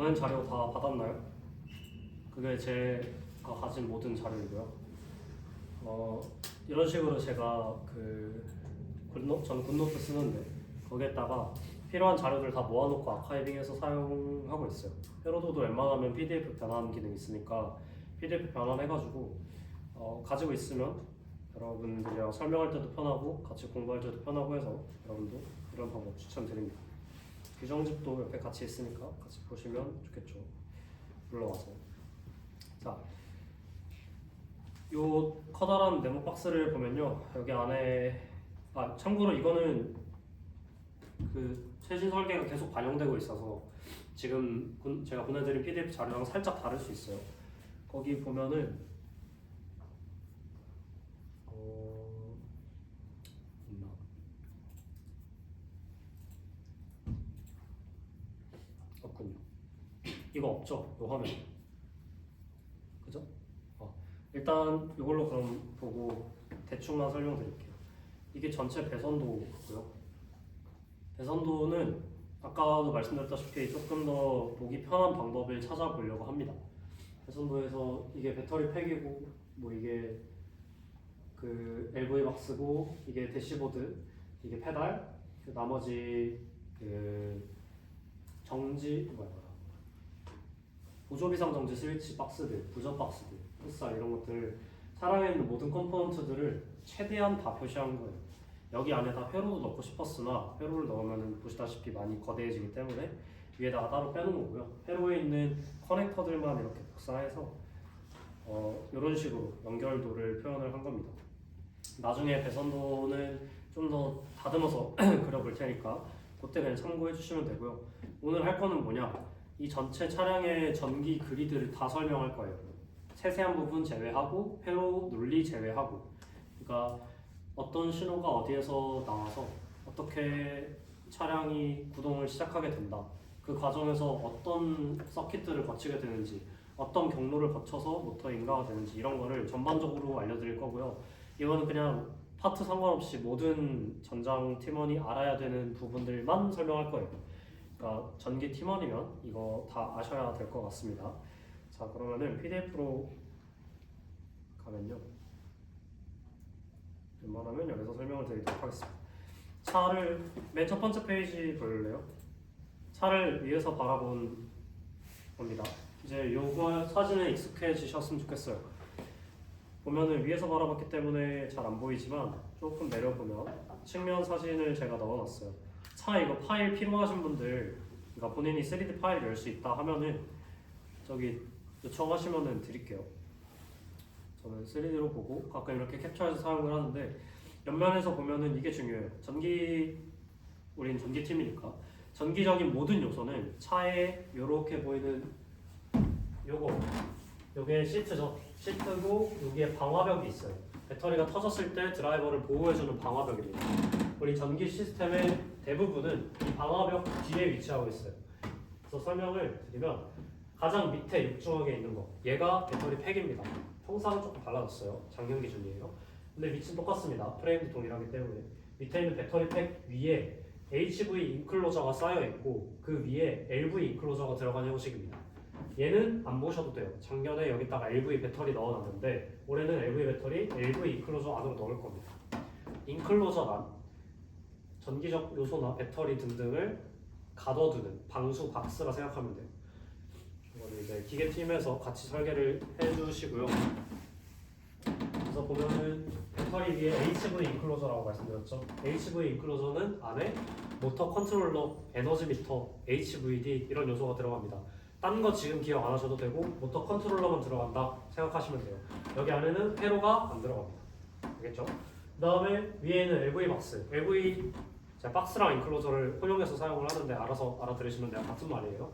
이번 자료 다 받았나요? 그게 제가 가진 모든 자료이고요. 이런 식으로 제가 전 굿노트 쓰는데 거기에다가 필요한 자료들 다 모아놓고 아카이빙해서 사용하고 있어요. 페로도도 웬만하면 PDF 변환 기능 있으니까 PDF 변환해가지고 가지고 있으면 여러분들이랑 설명할 때도 편하고 같이 공부할 때도 편하고 해서 여러분도 이런 방법 추천드립니다. 규정집도 옆에 같이 있으니까 같이 보시면 좋겠죠. 불러와서. 자, 요 커다란 네모 박스를 보면요, 여기 안에 참고로 이거는 최신 설계가 계속 반영되고 있어서 지금 제가 보내드린 PDF 자료랑 살짝 다를 수 있어요. 거기 보면은 있나? 없군요. 이거 없죠? 요 화면. 그죠? 일단 이걸로 그럼 보고 대충만 설명드릴게요. 이게 전체 배선도고요. 배선도는 아까도 말씀드렸다시피 조금 더 보기 편한 방법을 찾아보려고 합니다. 배선도에서 이게 배터리 팩이고 뭐 이게 LV 박스고 이게 대시보드, 이게 페달, 나머지 보조비상 정지 스위치 박스들, 부저 박스들, 풋살 이런 것들 차량에 있는 모든 컴포넌트들을 최대한 다 표시한 거예요. 여기 안에 다 회로도 넣고 싶었으나 회로를 넣으면 보시다시피 많이 거대해지기 때문에 위에다가 따로 빼놓은 거고요. 회로에 있는 커넥터들만 이렇게 복사해서 이런 식으로 연결도를 표현을 한 겁니다. 나중에 배선도는 좀 더 다듬어서 그려볼 테니까 그때 그냥 참고해 주시면 되고요. 오늘 할 거는 뭐냐? 이 전체 차량의 전기 그리드를 다 설명할 거예요. 세세한 부분 제외하고 회로 논리 제외하고, 그러니까 어떤 신호가 어디에서 나와서 어떻게 차량이 구동을 시작하게 된다, 그 과정에서 어떤 서킷들을 거치게 되는지, 어떤 경로를 거쳐서 모터 인가가 되는지 이런 거를 전반적으로 알려드릴 거고요. 이거는 그냥 파트 상관없이 모든 전장 팀원이 알아야 되는 부분들만 설명할 거예요. 그러니까 전기 팀원이면 이거 다 아셔야 될 것 같습니다. 자, 그러면은 PDF로 가면요, 웬만하면 여기서 설명을 드리도록 하겠습니다. 차를 맨 첫 번째 페이지 볼래요? 차를 위에서 바라본 겁니다. 이제 요거 사진에 익숙해지셨으면 좋겠어요. 보면은 위에서 바라봤기 때문에 잘 안 보이지만 조금 내려보면 측면 사진을 제가 넣어놨어요. 차 이거 파일 필요하신 분들, 그러니까 본인이 3D 파일 열 수 있다 하면은 저기 요청하시면은 드릴게요. 저는 3D로 보고 가끔 이렇게 캡처해서 사용을 하는데, 옆면에서 보면은 이게 중요해요. 우린 전기팀이니까 전기적인 모든 요소는 차에 이렇게 보이는 요게 시트죠. 시트고 여기에 방화벽이 있어요. 배터리가 터졌을 때 드라이버를 보호해주는 방화벽입니다. 우리 전기 시스템의 대부분은 이 방화벽 뒤에 위치하고 있어요. 그래서 설명을 드리면 가장 밑에 육중하게 있는 거, 얘가 배터리 팩입니다. 형상은 조금 달라졌어요. 작년 기준이에요. 근데 위치는 똑같습니다. 프레임도 동일하기 때문에. 밑에 있는 배터리 팩 위에 HV 인클로저가 쌓여 있고 그 위에 LV 인클로저가 들어간 형식입니다. 얘는 안 보셔도 돼요. 작년에 여기다가 LV 배터리 넣어놨는데 올해는 LV 배터리 LV 인클로저 안으로 넣을 겁니다. 인클로저란 전기적 요소나 배터리 등등을 가둬두는 방수 박스라 생각하면 돼요. 이거를 이제 기계팀에서 같이 설계를 해주시고요. 그래서 보면은 배터리 위에 HV 인클로저라고 말씀드렸죠. HV 인클로저는 안에 모터 컨트롤러, 에너지 미터, HVD 이런 요소가 들어갑니다. 딴 거 지금 기억 안 하셔도 되고 모터 컨트롤러만 들어간다 생각하시면 돼요. 여기 안에는 회로가 안 들어갑니다. 알겠죠? 그 다음에 위에는 LV 박스. LV 제가 박스랑 인클로저를 혼용해서 사용을 하는데 알아서 알아들으시면 돼요. 같은 말이에요.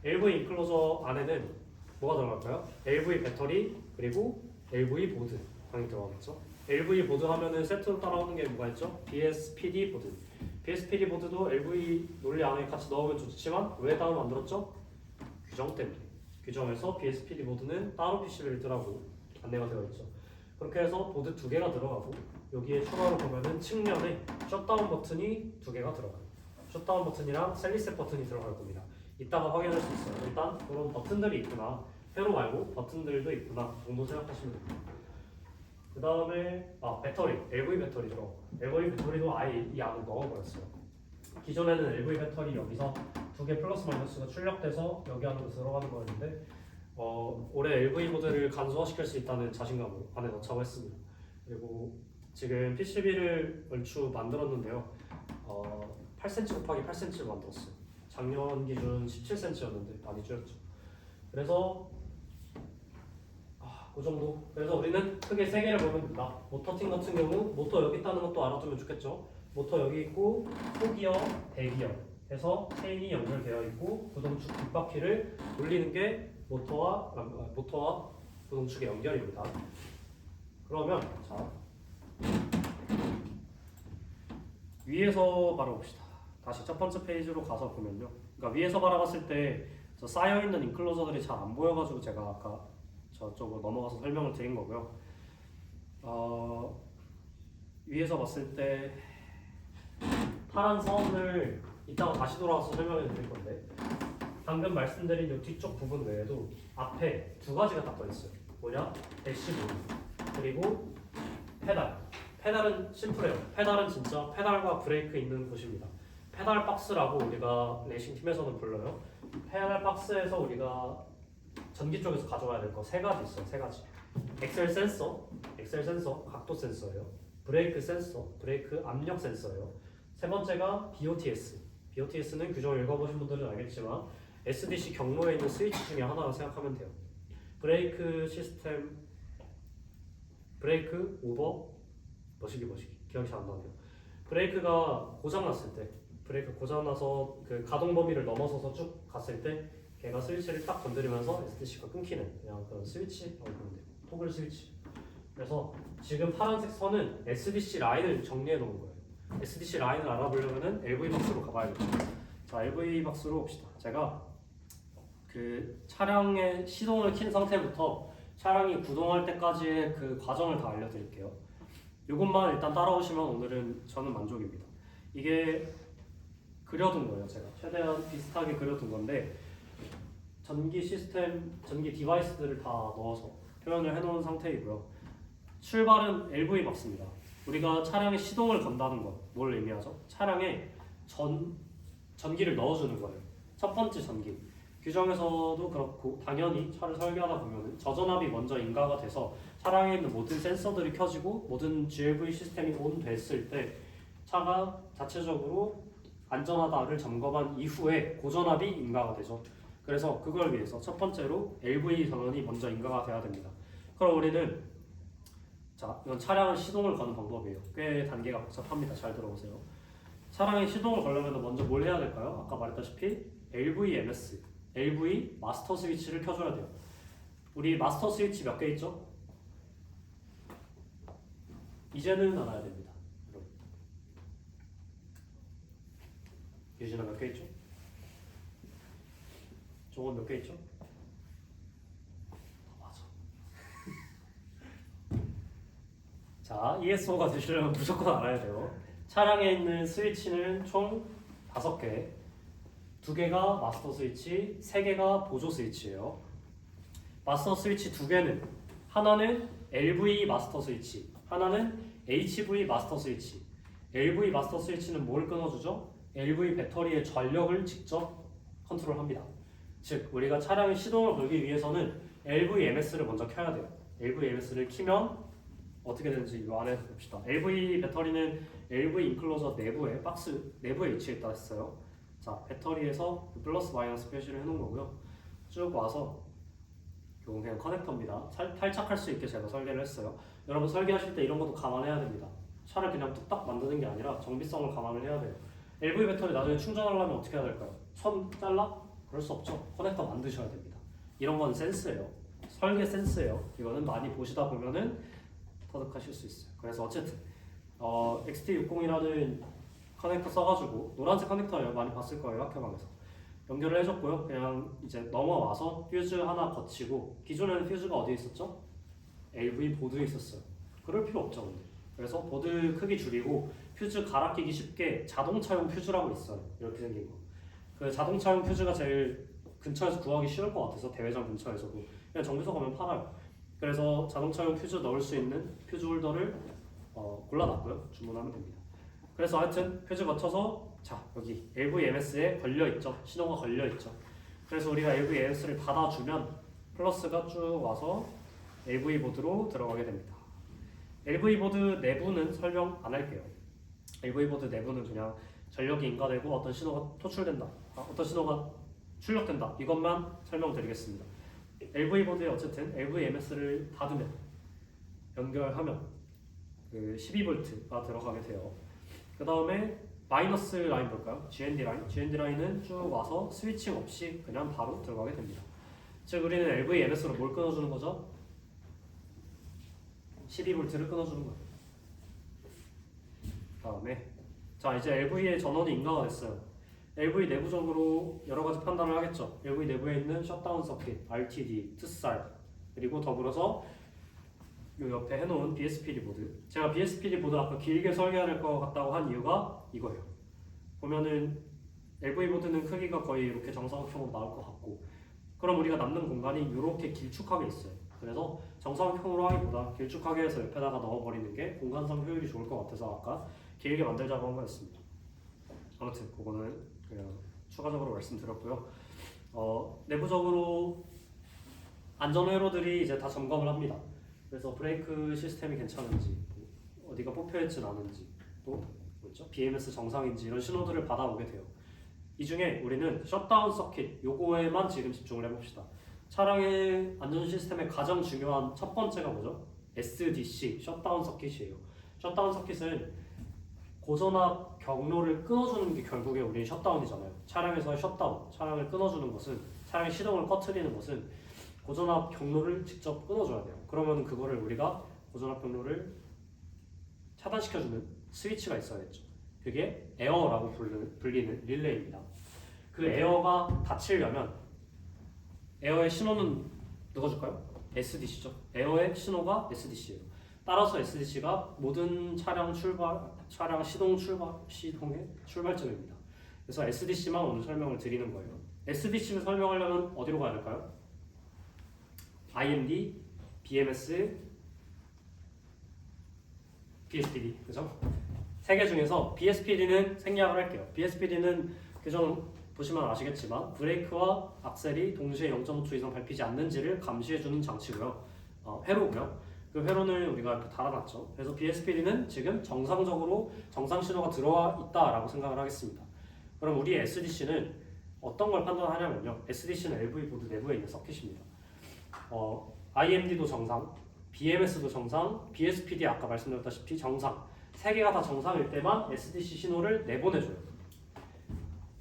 LV 인클로저 안에는 뭐가 들어갈까요? LV 배터리 그리고 LV 보드 당연히 들어가겠죠. LV 보드 하면은 세트로 따라오는 게 뭐가 있죠? BSPD 보드. BSPD 보드도 LV 논리 안에 같이 넣으면 좋지만 왜 따로 만들었죠? 규정 때문에. 규정에서 BSPD 보드는 따로 PCB를 뜨라고 안내가 되어 있죠. 그렇게 해서 보드 2개가 들어가고 여기에 추가로 보면은 측면에 셧다운 버튼이 2개가 들어가요. 셧다운 버튼이랑 셀리셋 버튼이 들어갈 겁니다. 이따가 확인할 수 있어요. 일단 그런 버튼들이 있구나. 회로 말고 버튼들도 있구나 정도 생각하시면 됩니다. 그 다음에 배터리, LV 배터리 들어. LV 배터리도 아예 이 안에 넣어버렸어요. 기존에는 LV 배터리 여기서 두 개 플러스 마이너스가 출력돼서 여기 안으로 들어가는 거였는데 올해 LV 모델을 간소화시킬 수 있다는 자신감으로 안에 넣자고 했습니다. 그리고 지금 PCB를 얼추 만들었는데요. 8cm 곱하기 8cm를 만들었어요. 작년 기준 17cm였는데 많이 줄였죠. 그래서 그 정도. 그래서 우리는 크게 세 개를 보면 된다. 모터팀 같은 경우 모터 여기 있다는 것도 알아두면 좋겠죠. 모터 여기 있고 소기어, 대기어 해서 체인이 연결되어 있고 구동축 뒷바퀴를 돌리는 게 모터와 구동축의 연결입니다. 그러면 자 위에서 바라봅시다. 다시 첫 번째 페이지로 가서 보면요. 그러니까 위에서 바라봤을 때 저 쌓여있는 인클로저들이 잘 안 보여가지고 제가 아까 저쪽으로 넘어가서 설명을 드린 거고요. 위에서 봤을 때 파란 선을 이따가 다시 돌아와서 설명해 드릴 건데 방금 말씀드린 이 뒤쪽 부분 외에도 앞에 두 가지가 딱 더 있어요. 뭐냐? 대시보드 그리고 페달. 페달은 심플해요. 페달은 진짜 페달과 브레이크 있는 곳입니다. 페달 박스라고 우리가 레이싱 팀에서는 불러요. 페달 박스에서 우리가 전기 쪽에서 가져와야 될 거 세 가지 있어요. 세 가지. 엑셀 센서, 각도 센서예요. 브레이크 센서, 브레이크 압력 센서예요. 세 번째가 BOTS. BOTS는 규정을 읽어보신 분들은 알겠지만 SDC 경로에 있는 스위치 중에 하나라고 생각하면 돼요. 브레이크 시스템, 브레이크, 오버, 머시기 기억이 잘 안 나네요. 브레이크가 고장났을 때, 브레이크 고장나서 그 가동 범위를 넘어서서 쭉 갔을 때 걔가 스위치를 딱 건드리면서 SDC가 끊기는 그냥 그런 스위치라고 보면 돼요. 토글 스위치. 그래서 지금 파란색 선은 SDC 라인을 정리해 놓은 거예요. SDC 라인을 알아보려면은 LV 박스로 가봐야겠죠. 자, LV 박스로 봅시다. 제가 그 차량의 시동을 킨 상태부터 차량이 구동할 때까지의 그 과정을 다 알려드릴게요. 이것만 일단 따라오시면 오늘은 저는 만족입니다. 이게 그려둔 거예요. 제가 최대한 비슷하게 그려둔 건데 전기 시스템, 전기 디바이스들을 다 넣어서 표현을 해놓은 상태이고요. 출발은 LV 박스입니다. 우리가 차량에 시동을 건다는 건 뭘 의미하죠? 차량에 전기를 넣어주는 거예요. 첫 번째 전기. 규정에서도 그렇고 당연히 차를 설계하다 보면 저전압이 먼저 인가가 돼서 차량에 있는 모든 센서들이 켜지고 모든 GLV 시스템이 온 됐을 때 차가 자체적으로 안전하다를 점검한 이후에 고전압이 인가가 되죠. 그래서 그걸 위해서 첫 번째로 LV 전원이 먼저 인가가 돼야 됩니다. 그럼 우리는 자, 이건 차량을 시동을 거는 방법이에요. 꽤 단계가 복잡합니다. 잘 들어보세요. 차량에 시동을 걸려면 먼저 뭘 해야 될까요? 아까 말했다시피 LVMS, LV 마스터 스위치를 켜줘야 돼요. 우리 마스터 스위치 몇 개 있죠? 이제는 알아야 됩니다. 유진아 몇 개 있죠? 종원 몇 개 있죠? 맞아. 자, ESO가 되시려면 무조건 알아야 돼요. 차량에 있는 스위치는 총 5개. 2개가 마스터 스위치, 3개가 보조 스위치예요. 마스터 스위치 2개는 하나는 LV 마스터 스위치, 하나는 HV 마스터 스위치. LV 마스터 스위치는 뭘 끊어주죠? LV 배터리의 전력을 직접 컨트롤합니다. 즉 우리가 차량의 시동을 걸기 위해서는 LVMS를 먼저 켜야 돼요. LVMS를 키면 어떻게 되는지 이 안에 봅시다. LV 배터리는 LV 인클로저 내부에 박스 내부에 위치해 있다 했어요. 자, 배터리에서 플러스 마이너스 표시를 해놓은 거고요. 쭉 와서 이건 그냥 커넥터입니다. 탈착할 수 있게 제가 설계를 했어요. 여러분 설계하실 때 이런 것도 감안해야 됩니다. 차를 그냥 뚝딱 만드는 게 아니라 정비성을 감안을 해야 돼요. LV 배터리 나중에 충전하려면 어떻게 해야 될까요? 선 잘라? 그럴 수 없죠. 커넥터 만드셔야 됩니다. 이런 건 센스예요. 설계 센스예요. 이거는 많이 보시다 보면은 터득하실 수 있어요. 그래서 어쨌든 XT60이라는 커넥터 써가지고 노란색 커넥터 많이 봤을 거예요. 학교방에서 연결을 해줬고요. 그냥 이제 넘어와서 퓨즈 하나 거치고 기존에는 퓨즈가 어디에 있었죠? LV 보드에 있었어요. 그럴 필요 없죠. 근데. 그래서 보드 크기 줄이고 퓨즈 갈아 끼기 쉽게 자동차용 퓨즈라고 있어요. 이렇게 생긴 거. 그 자동차용 퓨즈가 제일 근처에서 구하기 쉬울 것 같아서 대회장 근처에서도 그냥 정비소 가면 팔아요. 그래서 자동차용 퓨즈 넣을 수 있는 퓨즈 홀더를 골라놨고요. 주문하면 됩니다. 그래서 하여튼 퓨즈 거쳐서 자 여기 LVMS에 걸려있죠. 신호가 걸려있죠. 그래서 우리가 LVMS를 닫아주면 플러스가 쭉 와서 LV 보드로 들어가게 됩니다. LV 보드 내부는 설명 안 할게요. LV 보드 내부는 그냥 전력이 인가되고 어떤 신호가 토출된다, 어떤 신호가 출력된다 이것만 설명드리겠습니다. LV 보드에 어쨌든 LVMS를 닫으면 연결하면 그 12V가 들어가게 돼요. 그 다음에 마이너스 라인 볼까요? GND 라인. GND 라인은 쭉 와서 스위칭 없이 그냥 바로 들어가게 됩니다. 즉 우리는 LVMS로 뭘 끊어주는 거죠? 12V를 끊어주는 거예요. 다음에 자 이제 LV의 전원이 인가가 됐어요. LV 내부적으로 여러 가지 판단을 하겠죠. LV 내부에 있는 셧다운 서킷, RTD, 트살 그리고 더불어서 이 옆에 해놓은 BSPD 보드. 제가 BSPD 보드 아까 길게 설계할 것 같다고 한 이유가 이거예요. 보면은 LV 보드는 크기가 거의 이렇게 정사각형으로 나올 것 같고, 그럼 우리가 남는 공간이 이렇게 길쭉하게 있어요. 그래서 정사각형으로 하기보다 길쭉하게 해서 옆에다가 넣어버리는 게 공간상 효율이 좋을 것 같아서 아까 길게 만들자고 한 거였습니다. 아무튼 그거는 그냥 추가적으로 말씀드렸고요. 내부적으로 안전 회로들이 이제 다 점검을 합니다. 그래서 브레이크 시스템이 괜찮은지, 어디가 뽑혀있진 않은지, 또 뭐죠? BMS 정상인지 이런 신호들을 받아오게 돼요. 이 중에 우리는 셧다운 서킷 요거에만 지금 집중을 해봅시다. 차량의 안전 시스템의 가장 중요한 첫 번째가 뭐죠? SDC, 셧다운 서킷이에요. 셧다운 서킷은 고전압 경로를 끊어주는 게 결국에 우리 셧다운이잖아요. 차량에서의 셧다운, 차량을 끊어주는 것은, 차량의 시동을 꺼트리는 것은 고전압 경로를 직접 끊어줘야 돼요. 그러면 그거를 우리가 고전압 경로를 차단시켜주는 스위치가 있어야겠죠. 그게 에어라고 불리는 릴레이입니다. 그 에어가 닫히려면 에어의 신호는 누가 줄까요? SDC죠. 에어의 신호가 SDC예요. 따라서 SDC가 모든 차량 시동의 출발점입니다. 그래서 SDC만 오늘 설명을 드리는 거예요. SDC를 설명하려면 어디로 가야 될까요? IMD, BMS, BSPD, 그죠? 세 개 중에서 BSPD는 생략을 할게요. BSPD는 규정 보시면 아시겠지만 브레이크와 악셀이 동시에 0.5초 이상 밟히지 않는지를 감시해주는 장치고요. 회로고요. 그 회로는 우리가 이렇게 달아놨죠. 그래서 BSPD는 지금 정상적으로 정상 신호가 들어와 있다라고 생각을 하겠습니다. 그럼 우리 SDC는 어떤 걸 판단하냐면요. SDC는 LV 보드 내부에 있는 서킷입니다. IMD도 정상, BMS도 정상, BSPD 아까 말씀드렸다시피 정상. 세 개가 다 정상일 때만 SDC 신호를 내보내줘요.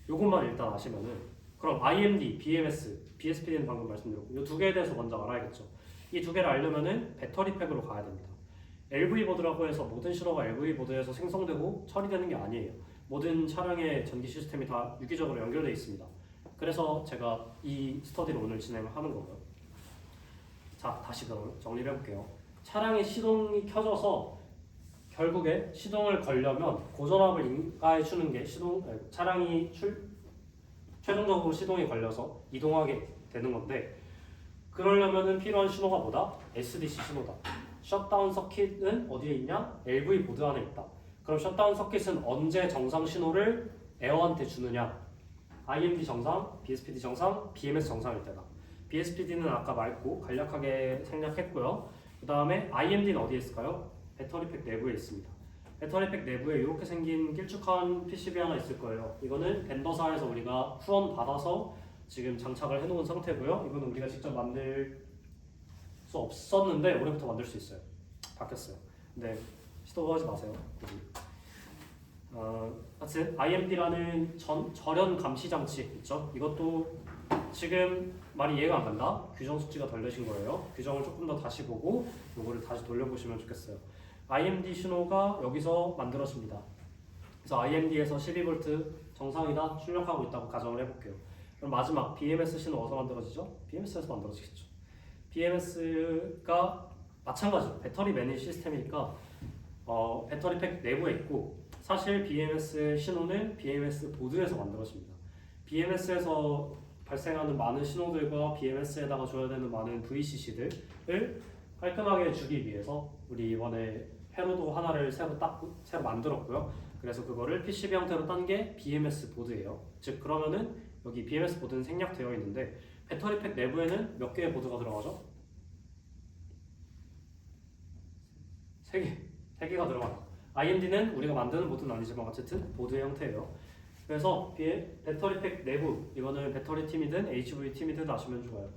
요것만 일단 아시면은, 그럼 IMD, BMS, BSPD는 방금 말씀드렸고 이 두 개에 대해서 먼저 알아야겠죠. 이 두 개를 알려면은 배터리 팩으로 가야 됩니다. LV 보드라고 해서 모든 신호가 LV 보드에서 생성되고 처리되는 게 아니에요. 모든 차량의 전기 시스템이 다 유기적으로 연결되어 있습니다. 그래서 제가 이 스터디를 오늘 진행을 하는 거고요. 자, 다시 그럼 정리를 해볼게요. 차량의 시동이 켜져서 결국에 시동을 걸려면 고전압을 인가해 주는 게 차량이 최종적으로 시동이 걸려서 이동하게 되는 건데, 그러려면은 필요한 신호가 뭐다? SDC 신호다. 셧다운 서킷은 어디에 있냐? LV 보드 안에 있다. 그럼 셧다운 서킷은 언제 정상 신호를 에어한테 주느냐? IMD 정상, BSPD 정상, BMS 정상일 때다. BSPD는 아까 말고 간략하게 생략했고요. 그 다음에 IMD는 어디에 있을까요? 배터리팩 내부에 있습니다. 배터리팩 내부에 이렇게 생긴 길쭉한 PCB 하나 있을 거예요. 이거는 벤더사에서 우리가 후원 받아서 지금 장착을 해놓은 상태고요. 이거는 우리가 직접 만들 수 없었는데 올해부터 만들 수 있어요. 바뀌었어요. 근데 시도하지 마세요. 하여튼 IMD라는 절연 감시 장치 있죠. 이것도 지금 말이 이해가 안 간다. 규정 숙지가 덜 되신 거예요. 규정을 조금 더 다시 보고 요거를 다시 돌려보시면 좋겠어요. IMD 신호가 여기서 만들어집니다. 그래서 IMD에서 12V 정상이다 출력하고 있다고 가정을 해볼게요. 그럼 마지막 BMS 신호 어디서 만들어지죠? BMS에서 만들어지겠죠. BMS가 마찬가지로 배터리 매니지 시스템이니까 배터리 팩 내부에 있고, 사실 BMS 신호는 BMS 보드에서 만들어집니다. BMS에서 발생하는 많은 신호들과 BMS에다가 줘야 되는 많은 VCC들을 깔끔하게 주기 위해서 우리 이번에 회로도 하나를 새로 만들었고요. 그래서 그거를 PCB 형태로 딴 게 BMS 보드예요. 즉 그러면은 여기 BMS 보드는 생략되어 있는데 배터리팩 내부에는 몇 개의 보드가 들어가죠? 3개. 3개가 들어가요. IMD는 우리가 만드는 보드는 아니지만 어쨌든 보드의 형태예요. 그래서 배터리팩 내부, 이거는 배터리 팀이든 HV 팀이든 아시면 좋아요.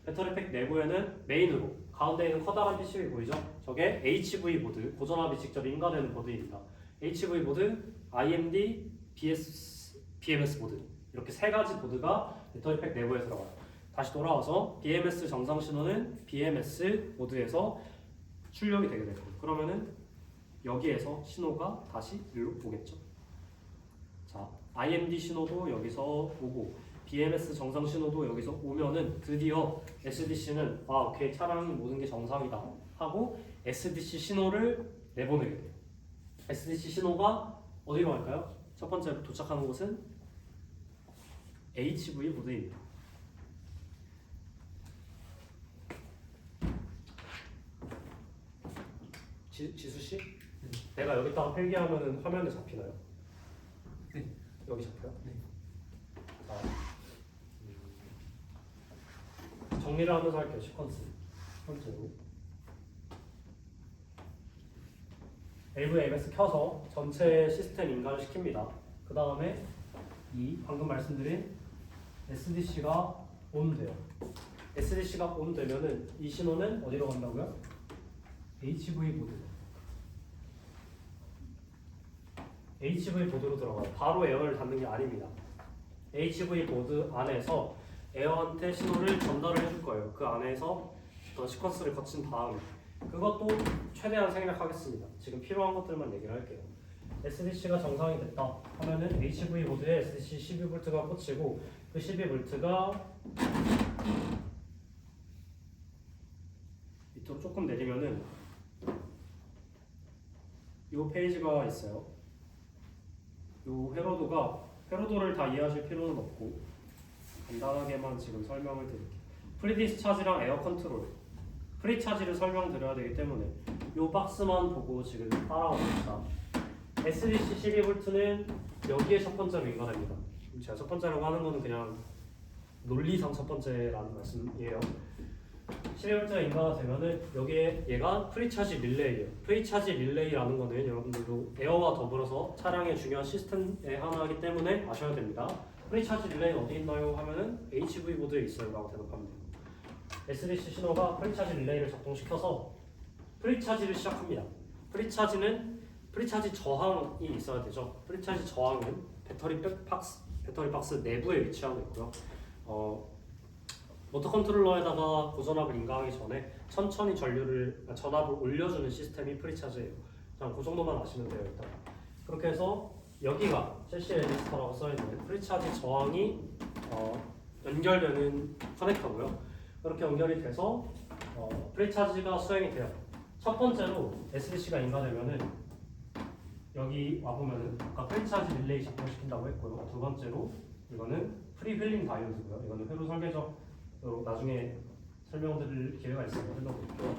배터리팩 내부에는 메인으로 가운데 있는 커다란 PCB 보이죠? 저게 HV 보드, 고전압이 직접 인가되는 보드입니다. HV 보드, IMD, BMS 보드 이렇게 3가지 보드가 배터리팩 내부에 들어가요. 다시 돌아와서 BMS 정상 신호는 BMS 보드에서 출력이 되게 되고 그러면은 여기에서 신호가 다시 일로 오겠죠. 자, IMD 신호도 여기서 오고 BMS 정상 신호도 여기서 오면은 드디어 SDC는 오케이 차량 모든 게 정상이다 하고 SDC 신호를 내보내게 돼요. SDC 신호가 어디로 갈까요? 첫 번째 도착하는 곳은 HV 보드입니다. 지수 씨? 네. 내가 여기다가 필기하면은 화면에 잡히나요? 네. 여기 잡혀요? 네. 자, 정리를 하면서 할게요. 시퀀스. 첫 번째로 AVMS 켜서 전체 시스템 인가를 시킵니다. 그 다음에 이 방금 말씀드린 SDC가 온 돼요. SDC가 온 되면은 이 신호는 어디로 간다고요? HV 보드. HV 보드로 들어가요. 바로 에어를 닫는 게 아닙니다. HV 보드 안에서 에어한테 신호를 전달을 해줄 거예요. 그 안에서 어떤 시퀀스를 거친 다음에 그것도 최대한 생략하겠습니다. 지금 필요한 것들만 얘기를 할게요. SDC가 정상이 됐다 하면은 HV 보드에 SDC 12V가 꽂히고 그 12V가 밑으로 조금 내리면은 이 페이지가 있어요. 이 회로도를 다 이해하실 필요는 없고 간단하게만 지금 설명을 드릴게요. 프리디스차지랑 에어 컨트롤, 프리차지를 설명드려야 되기 때문에 이 박스만 보고 지금 따라오십시다. SDC 12V는 여기에 첫 번째로 인가됩니다. 제가 첫 번째라고 하는 거는 그냥 논리상 첫 번째라는 말씀이에요. 12V가 인가가 되면은 여기에 얘가 프리차지 릴레이예요. 프리차지 릴레이라는 거는 여러분들도 에어와 더불어서 차량의 중요한 시스템의 하나이기 때문에 아셔야 됩니다. 프리차지 릴레이는 어디 있나요? 하면은 HV 보드에 있어요 라고 대답하면 돼요. SDC 신호가 프리차지 릴레이를 작동시켜서 프리차지를 시작합니다. 프리차지 저항이 있어야 되죠. 프리차지 저항은 배터리 박스 내부에 위치하고 있고요. 모터 컨트롤러에다가 고전압을 인가하기 전에 천천히 전압을 올려주는 시스템이 프리차지예요. 그냥 그 정도만 아시면 돼요. 일단 그렇게 해서 여기가 CC 레지스터라고 써있는 프리차지 저항이 연결되는 커넥터고요. 그렇게 연결이 돼서 프리차지가 수행이 돼요. 첫 번째로 SDC가 인가되면은 여기 와보면은 아까 프리차지 릴레이 작동시킨다고 했고요. 두 번째로 이거는 프리휠링 다이오드고요. 이거는 회로 설계적으로 나중에 설명드릴 기회가 있으면 설명드릴게요.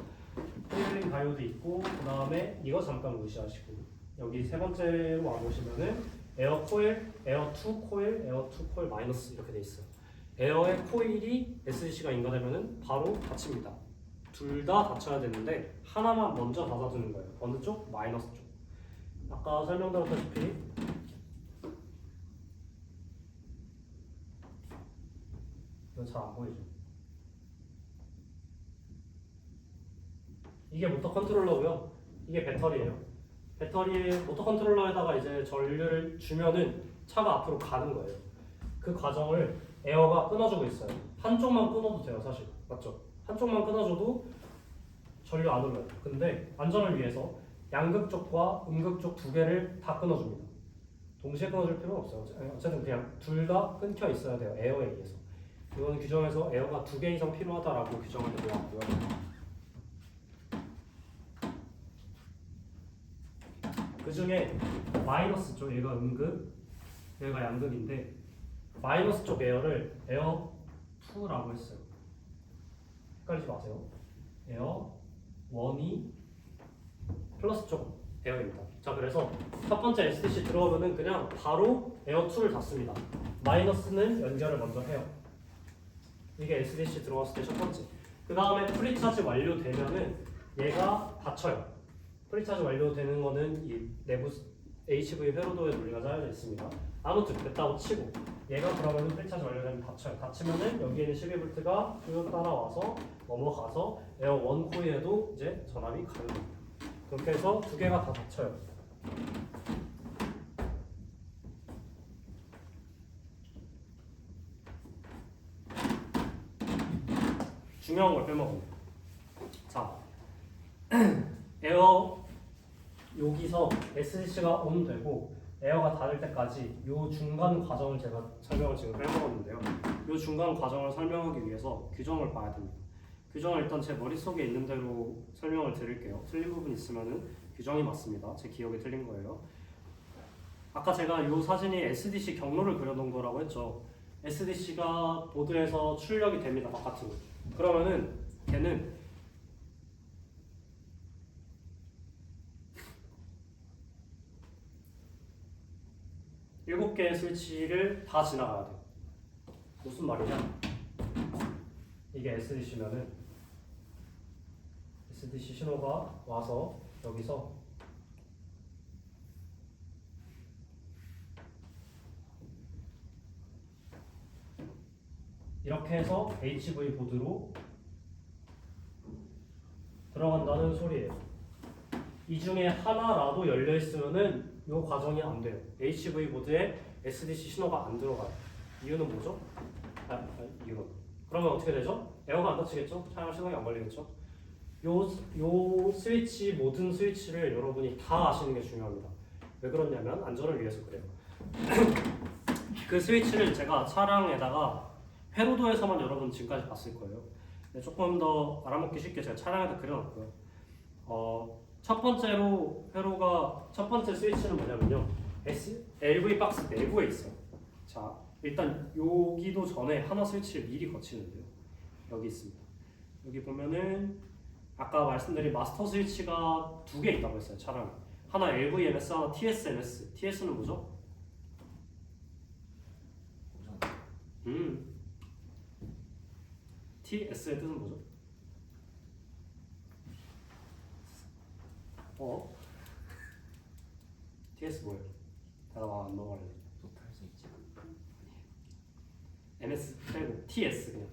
프리휠링 다이오드 있고 그 다음에 이거 잠깐 무시하시고 여기 세 번째로 와보시면은 에어 코일, 에어 2 코일, 에어 2 코일 마이너스 이렇게 돼 있어요. 에어의 코일이 SDC가 인가되면은 바로 닫힙니다. 둘 다 닫혀야 되는데 하나만 먼저 닫아두는 거예요. 어느 쪽? 마이너스 쪽. 아까 설명드렸다시피 이거 잘 안 보이죠? 이게 모터 컨트롤러고요. 이게 배터리예요. 배터리에 모터 컨트롤러에다가 이제 전류를 주면은 차가 앞으로 가는 거예요. 그 과정을 에어가 끊어주고 있어요. 한쪽만 끊어도 돼요, 사실. 맞죠? 한쪽만 끊어줘도 전류 안 올라요. 근데 안전을 위해서 양극 쪽과 음극 쪽 두 개를 다 끊어줍니다. 동시에 끊어줄 필요는 없어요. 어쨌든 그냥 둘 다 끊겨 있어야 돼요. 에어에 의해서. 이거는 규정에서 에어가 2개 이상 필요하다라고 규정을 해놓았고요. 그 중에 마이너스 쪽 얘가 음극, 얘가 양극인데 마이너스 쪽 에어를 에어 2라고 했어요. 헷갈리지 마세요. 에어 1이 플러스 쪽 에어입니다. 자, 그래서 첫 번째 SDC 들어오면은 그냥 바로 에어 2를 닫습니다. 마이너스는 연결을 먼저 해요. 이게 SDC 들어왔을 때 첫 번째. 그 다음에 프리차지 완료되면은 얘가 닫혀요. 프리차지 완료되는 거는 이 내부 HV 회로도의 논리가 짜여져 있습니다. 아무튼 됐다고 치고 얘가 그러면은 프리차지 완료되면 닫혀요. 닫히면은 여기 있는 12V가 쭉 따라와서 넘어가서 에어 1 코일에도 이제 전압이 가는 겁니다. 그렇게 해서 두 개가 다 닫혀요. 중요한 걸 빼먹었네. 자, 에어 여기서 SDC가 온 되고 에어가 닫을 때까지 이 중간 과정을 제가 설명을 지금 빼먹었는데요. 이 중간 과정을 설명하기 위해서 규정을 봐야 됩니다. 규정을 일단 제 머릿속에 있는 대로 설명을 드릴게요. 틀린 부분 있으면은 규정이 맞습니다. 제 기억이 틀린 거예요. 아까 제가 이 사진이 SDC 경로를 그려놓은 거라고 했죠. SDC가 보드에서 출력이 됩니다. 바깥으로. 그러면은 걔는 일곱 개의 스위치를 다 지나가야 돼요. 무슨 말이냐? 이게 SDC면은 SDC 신호가 와서 여기서 이렇게 해서 HV 보드로 들어간다는 소리예요. 이 중에 하나라도 열려 있으면은 이 과정이 안 돼요. HV 보드에 SDC 신호가 안 들어가요. 이유는 뭐죠? 이유는 그러면 어떻게 되죠? 에어가 안 닫히겠죠? 촬영 시간이 안 걸리겠죠? 요 스위치 모든 스위치를 여러분이 다 아시는 게 중요합니다. 왜 그러냐면 안전을 위해서 그래요. 그 스위치를 제가 차량에다가 회로도에서만 여러분 지금까지 봤을 거예요. 조금 더 알아먹기 쉽게 제가 차량에다 그려놨고요. 첫 번째로 회로가 첫 번째 스위치는 뭐냐면요. LV 박스 내부에 있어요. 자, 일단 여기도 전에 하나 스위치를 미리 거치는데요. 여기 있습니다. 여기 보면은 아까 말씀드린 마스터 스위치가 두 개 있다고 했어요. 차량에. 하나 LVMS, 하나 TSMS. TS는 뭐죠? TS의 뜻은 뭐죠? TS 뭐예요? 대답 안 넘어갈래. 토탈 스위치. MS 빼고 TS 그냥.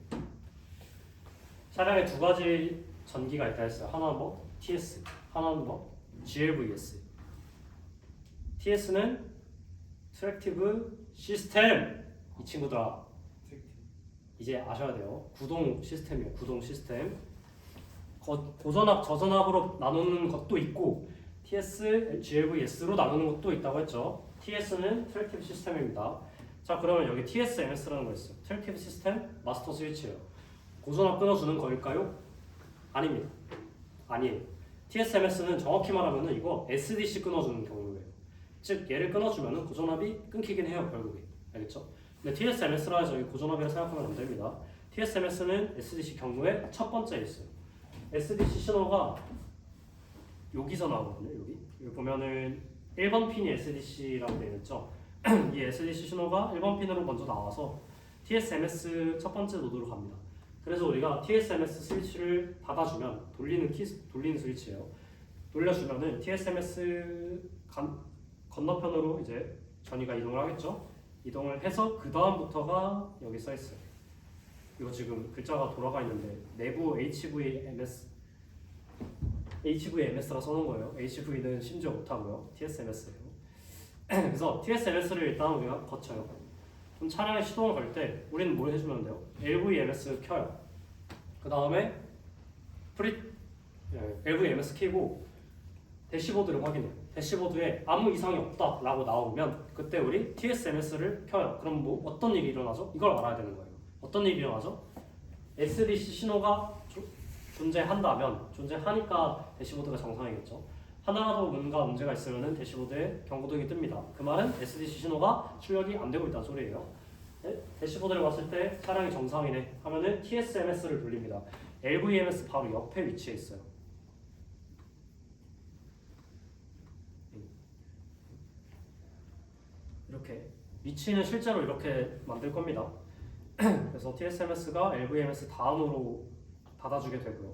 차량에 두 가지 전기가 있다 했어요. 하나는 뭐? TS, 하나는 뭐? GLVS. TS는 트랙티브 시스템. 이 친구들아 이제 아셔야 돼요. 구동 시스템이에요. 구동 시스템. 고전압, 저전압으로 나누는 것도 있고 TS, GLVS로 나누는 것도 있다고 했죠. TS는 트랙티브 시스템입니다. 자, 그러면 여기 TSMS라는 거 있어요. 트랙티브 시스템 마스터 스위치예요. 고전압 끊어주는 거일까요? 아닙니다. 아니에요. TSMS는 정확히 말하면 이거 SDC 끊어주는 경우예요. 즉 얘를 끊어주면 고전압이 끊기긴 해요. 결국에. 알겠죠? 근데 TSMS라 해서 고전압이라 생각하면 안 됩니다. TSMS는 SDC 경로의 첫 번째에 있어요. SDC 신호가 여기서 나오거든요. 여기 보면은 1번 핀이 SDC라고 되어 있죠. 이 SDC 신호가 1번 핀으로 먼저 나와서 TSMS 첫 번째 노드로 갑니다. 그래서 우리가 TSMS 스위치를 닫아주면 돌리는 스위치예요. 돌려주면은 TSMS 건너편으로 이제 전위가 이동을 하겠죠. 이동을 해서 그 다음부터가 여기 써 있어요. 이거 지금 글자가 돌아가 있는데 내부 HVMS라 써놓은 거예요. HV는 심지어 못하고요. TSMS예요. 그래서 TSMS를 일단 우리가 거쳐요. 그럼 차량에 시동을 걸 때 우리는 뭘 해주면 돼요? LVMS 켜요. 그 다음에 LVMS 켜고 대시보드를 확인해요. 대시보드에 아무 이상이 없다라고 나오면 그때 우리 TSMS를 켜요. 그럼 뭐 어떤 일이 일어나죠? 이걸 알아야 되는 거예요. 어떤 일이 일어나죠? SDC 신호가 존재하니까 대시보드가 정상이겠죠. 하나라도 뭔가 문제가 있으면 대시보드에 경고등이 뜹니다. 그 말은 SDC 신호가 출력이 안 되고 있다는 소리예요. 대시보드를 봤을 때 차량이 정상이네 하면은 TSMS를 돌립니다. LVMS 바로 옆에 위치해 있어요. 이렇게 위치는 실제로 이렇게 만들 겁니다. 그래서 TSMS가 LVMS 다음으로 닫아주게 되고요.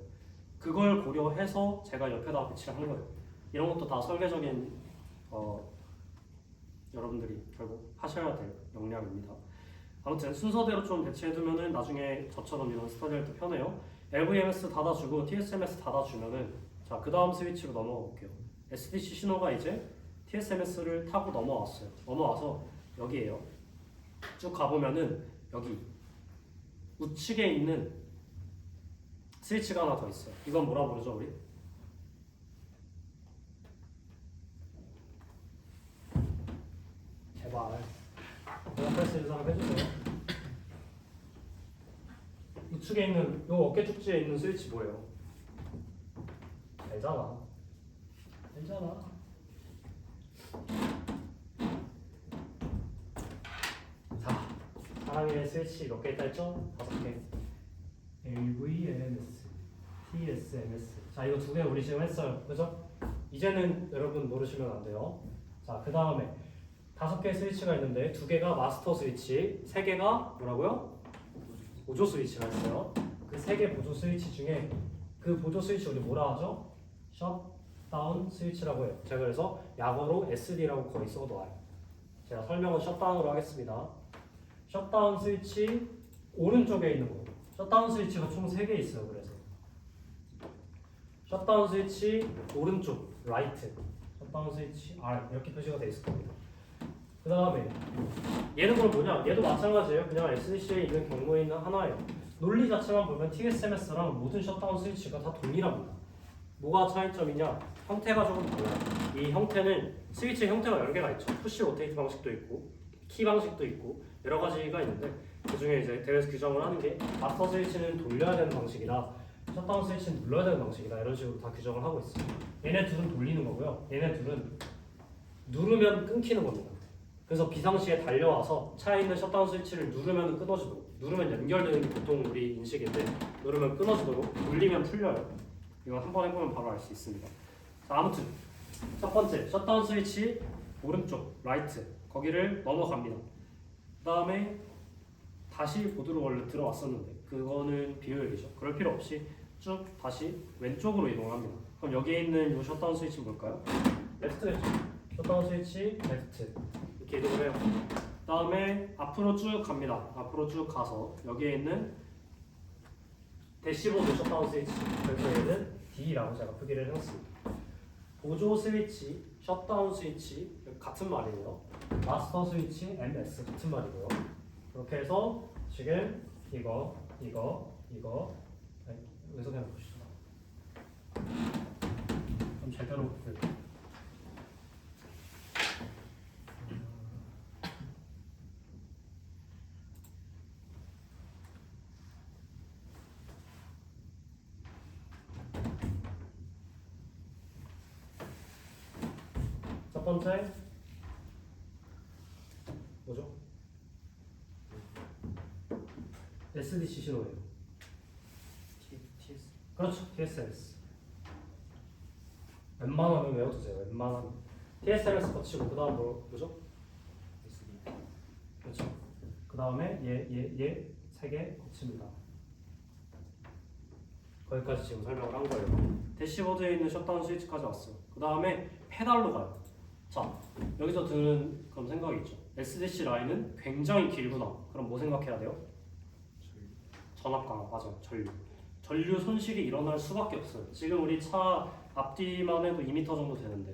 그걸 고려해서 제가 옆에다가 배치를 한 거예요. 이런 것도 다 설계적인 여러분들이 결국 하셔야 될 역량입니다. 아무튼 순서대로 좀 배치해두면은 나중에 저처럼 이런 스터디할 때 편해요. LVMS 닫아주고 TSMS 닫아주면은 자, 그 다음 스위치로 넘어가 볼게요. SDC 신호가 이제 TSMS를 타고 넘어왔어요. 넘어와서 여기에요. 쭉 가보면은 여기 우측에 있는 스위치가 하나 더 있어요. 이건 뭐라 부르죠, 우리? 제발 대답할 수 있는 사람 해주세요. 우측에 있는 요 어깨 축지에 있는 스위치 뭐예요? 알잖아. 알잖아. 자, 사랑의 스위치 몇 개 있다 했죠? 5개. LVMS, TSMS. 자, 이거 2개 우리 지금 했어요. 그죠? 이제는 여러분 모르시면 안 돼요. 자, 그 다음에 5개의 스위치가 있는데 2개가 마스터 스위치, 3개가 뭐라고요? 보조 스위치가 있어요. 그 3개 보조 스위치 중에 그 보조 스위치 우리 뭐라 하죠? 셧다운 스위치라고 해요. 제가 그래서 약어로 SD라고 거의 써놓아요. 제가 설명은 셧다운으로 하겠습니다. 셧다운 스위치 오른쪽에 있는 거. 셧다운 스위치가 총 3개 있어요. 그래서 셧다운 스위치 오른쪽 라이트, 셧다운 스위치 R 이렇게 표시가 되어 있을 겁니다. 그 다음에 얘는 그럼 뭐냐? 얘도 마찬가지예요. 그냥 SDC에 있는 경로에 있는 하나예요. 논리 자체만 보면 TSMS랑 모든 셧다운 스위치가 다 동일합니다. 뭐가 차이점이냐? 형태가 조금 달라요. 이 형태는 스위치 형태가 여러 개가 있죠. 푸시 로테이트 방식도 있고 키 방식도 있고 여러 가지가 있는데 그 중에 이제 대회에서 규정을 하는 게 마스터 스위치는 돌려야 되는 방식이라 셧다운 스위치는 눌러야 되는 방식이다 이런 식으로 다 규정을 하고 있어요. 얘네 둘은 돌리는 거고요. 얘네 둘은 누르면 끊기는 겁니다. 그래서 비상시에 달려와서 차에 있는 셧다운 스위치를 누르면 끊어지도록, 누르면 연결되는 게 보통 우리 인식인데 누르면 끊어지도록, 눌리면 풀려요. 이건 한번 해보면 바로 알 수 있습니다. 자, 아무튼 첫 번째 셧다운 스위치 오른쪽 라이트 거기를 넘어갑니다. 그 다음에 다시 보드로 원래 들어왔었는데 그거는 비효율이죠. 그럴 필요 없이 쭉 다시 왼쪽으로 이동합니다. 그럼 여기에 있는 이 셧다운 스위치는 뭘까요? 레프트겠죠. 셧다운 스위치 레프트 이렇게 이동을 해요. 그 다음에 앞으로 쭉 갑니다. 앞으로 쭉 가서 여기에 있는 대시보드 셧다운 스위치 그래서 얘는 D라고 제가 표기를 해놨습니다. 보조 스위치, 셧다운 스위치 같은 말이에요. 마스터 스위치, MS 같은 말이고요. 그렇게 해서 지금 이거 여기서 그냥 보시죠. 그럼 제대로 볼게요. 첫 번째 뭐죠? SDC 신호예요. 그렇죠. TSMS. 웬만하면 외워두세요. 웬만하면 TSMS 거치고 그 다음 뭐죠? SD. 그렇죠. 그 다음에 얘 3개 거칩니다. 거기까지 지금 설명을 한 거예요. 대시보드에 있는 셧다운 스위치까지 왔어요. 그 다음에 페달로 가요. 자, 여기서 드는 그런 생각이 있죠. SDC 라인은 굉장히 길구나. 그럼 뭐 생각해야 돼요? 전압 강화, 맞아요. 전류 손실이 일어날 수밖에 없어요. 지금 우리 차 앞뒤만 해도 2m 정도 되는데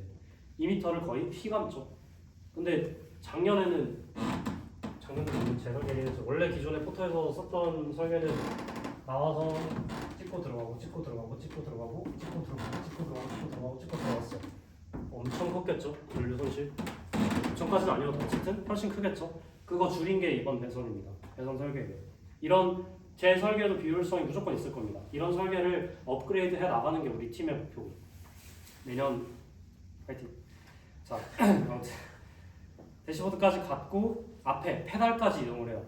2m를 거의 휘감죠. 근데 작년에는 제 설계는 원래 기존에 포터에서 썼던 설계는 나와서 찍고 들어가고 찍고 들어가고 찍고 들어가고 찍고 들어가고 찍고 들어가고 찍고 들어가고 찍고 들어갔어요. 엄청 컸겠죠? 전류 손실. 전까지는 아니어도 어쨌든 훨씬 크겠죠? 그거 줄인 게 이번 배선입니다. 배선 설계예요. 이런 제 설계도 비효율성이 무조건 있을 겁니다. 이런 설계를 업그레이드 해 나가는 게 우리 팀의 목표고 내년 파이팅. 자, 아무튼 대시보드까지 갔고 앞에 페달까지 이동을 해요.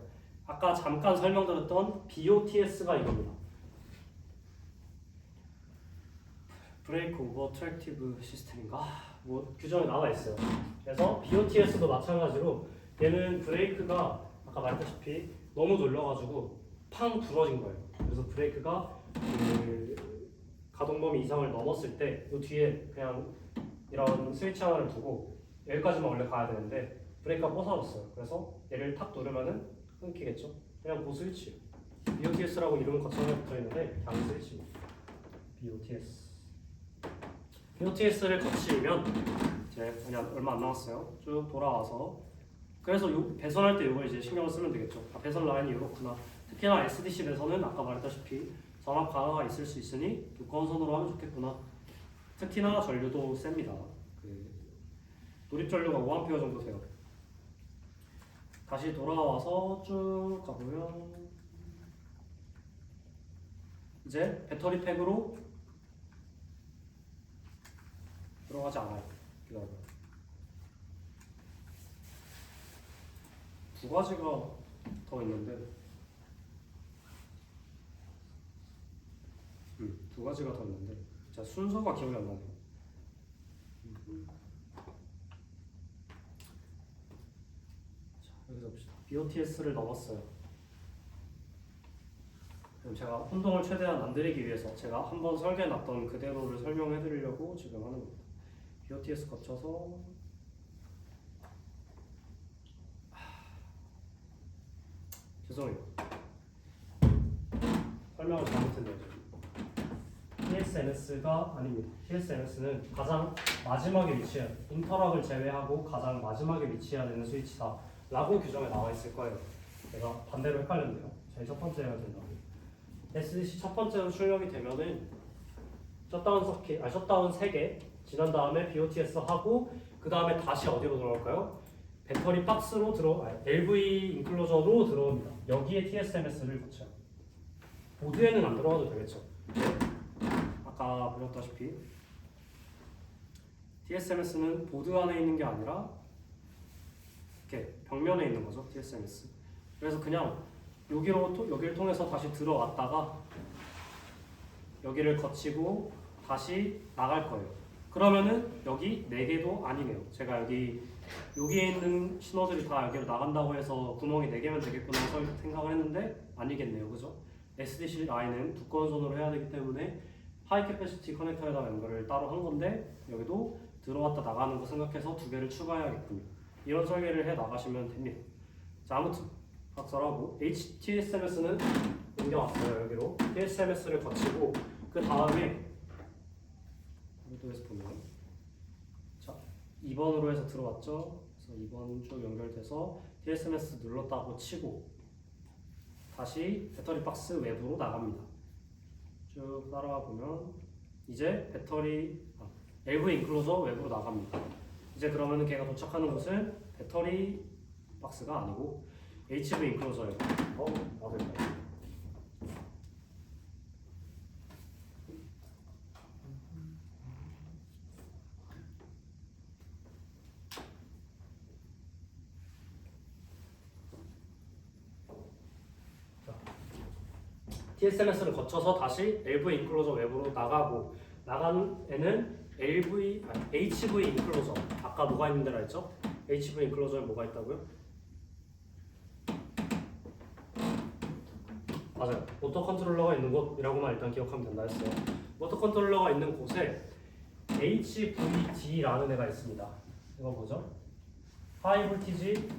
아까 잠깐 설명드렸던 BOTS가 이겁니다. 브레이크 오버 트랙티브 시스템인가? 뭐 규정에 나와 있어요. 그래서 BOTS도 마찬가지로 얘는 브레이크가 아까 말했다시피 너무 놀려가지고 팡 부러진 거예요. 그래서 브레이크가 그 가동 범위 이상을 넘었을 때 이 뒤에 그냥 이런 스위치 하나를 두고 여기까지만 원래 가야 되는데 브레이크가 뽀사졌어요. 그래서 얘를 탁 누르면은 끊기겠죠. 그냥 그 스위치. BOTS라고 이름은 거창하게 붙어있는데 그냥 스위치입니다. BOTS. BOTS를 거치면 이제 그냥 얼마 안 남았어요. 쭉 돌아와서 그래서 요 배선할 때 이걸 이제 신경을 쓰면 되겠죠. 아, 배선 라인이 이렇구나. 특히나 SDC 배선은 아까 말했다시피 전압 강화가 있을 수 있으니 두꺼운 선으로 하면 좋겠구나. 특히나 전류도 셉니다. 그 노립 전류가 5A 정도 돼요. 다시 돌아와서 쭉 가보면 이제 배터리 팩으로 들어가지 않아요. 기다려봐요. 두 가지가 더 있는데 두 가지가 더 있는데 자 순서가 기억이 안 나네요. 자 여기서 봅시다. BOTS를 넣었어요. 그럼 제가 혼동을 최대한 안 드리기 위해서 제가 한번 설계해놨던 그대로를 설명해 드리려고 지금 하는 겁니다. BOTS 거쳐서 죄송해요. 설명을 잘못했네요. TSMS가 아닙니다. TSMS는 가장 마지막에 위치한 인터락을 제외하고 가장 마지막에 위치해야 되는 스위치다 라고 규정에 나와 있을 거예요. 제가 반대로 헷갈렸네요. 제일 첫 번째 해야 된다고. SDC 첫 번째로 출력이 되면은 셧다운 서킷, 셧다운 3개 지난 다음에 BOTS 하고 그 다음에 다시 어디로 들어갈까요? 배터리 박스로 LV 인클로저로 들어옵니다. 여기에 TSMS를 거쳐요. 보드에는 안 들어가도 되겠죠. 아까 보셨다시피 TSMS는 보드 안에 있는 게 아니라 이렇게 벽면에 있는 거죠. TSMS. 그래서 그냥 여기를 통해서 다시 들어왔다가 여기를 거치고 다시 나갈 거예요. 그러면은 여기 4개도 아니네요. 제가 여기에 있는 신호들이 다 여기로 나간다고 해서 구멍이 4개면 되겠구나 생각을 했는데 아니겠네요. 그죠? SDC 라인은 두꺼운 선으로 해야 되기 때문에 하이 캐패시티 커넥터에다가 연결을 따로 한 건데 여기도 들어왔다 나가는 거 생각해서 2개를 추가해야겠군요. 이런 설계를 해 나가시면 됩니다. 자, 아무튼 각설하고 TSMS는 옮겨왔어요. 여기로 TSMS를 거치고 그 다음에 보도에서 보면 자 2번으로 해서 들어왔죠. 그래서 2번 쭉 연결돼서 TSMS 눌렀다고 치고 다시 배터리 박스 외부로 나갑니다. 쭉 따라가 보면 이제 LV 인클로저 외부로 나갑니다. 이제 그러면은 걔가 도착하는 곳은 배터리 박스가 아니고 HV 인클로저예요. 맞을까요? TSMS를 거쳐서 다시 LV 인클로저 외부로 나가고 나간 애는 HV 인클로저. 아까 뭐가 있는 데라 했죠? HV 인클로저에 뭐가 있다고요? 맞아요. 모터 컨트롤러가 있는 곳이라고만 일단 기억하면 된다 했어요. 모터 컨트롤러가 있는 곳에 HVD라는 애가 있습니다. 이거 뭐죠? 하이 볼티지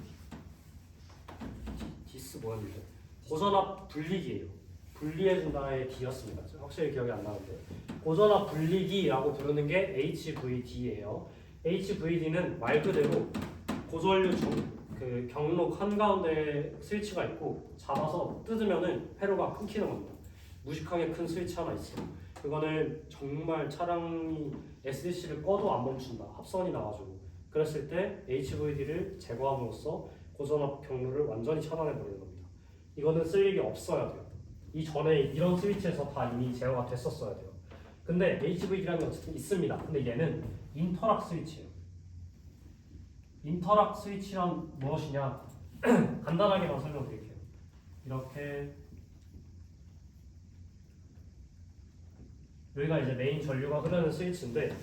디스 뭐였는데? 고전압 분리기예요. 분리해준다의 D였습니다. 확실히 기억이 안 나는데 고전압 분리기라고 부르는 게 HVD예요. HVD는 말 그대로 고전류 그 경로 한가운데 스위치가 있고 잡아서 뜯으면은 회로가 끊기는 겁니다. 무식하게 큰 스위치 하나 있어요. 그거는 정말 차량이 SDC를 꺼도 안 멈춘다. 합선이 나가지고 그랬을 때 HVD를 제거함으로써 고전압 경로를 완전히 차단해 버리는 겁니다. 이거는 쓸 일이 없어야 돼요. 이전에 이런 스위치에서 다 이미 제어가 됐었어야 돼요. 근데 HVD라는 게 어쨌든 있습니다. 근데 얘는 인터락 스위치예요. 인터락 스위치란 무엇이냐? 간단하게만 설명드릴게요. 이렇게 여기가 이제 메인 전류가 흐르는 스위치인데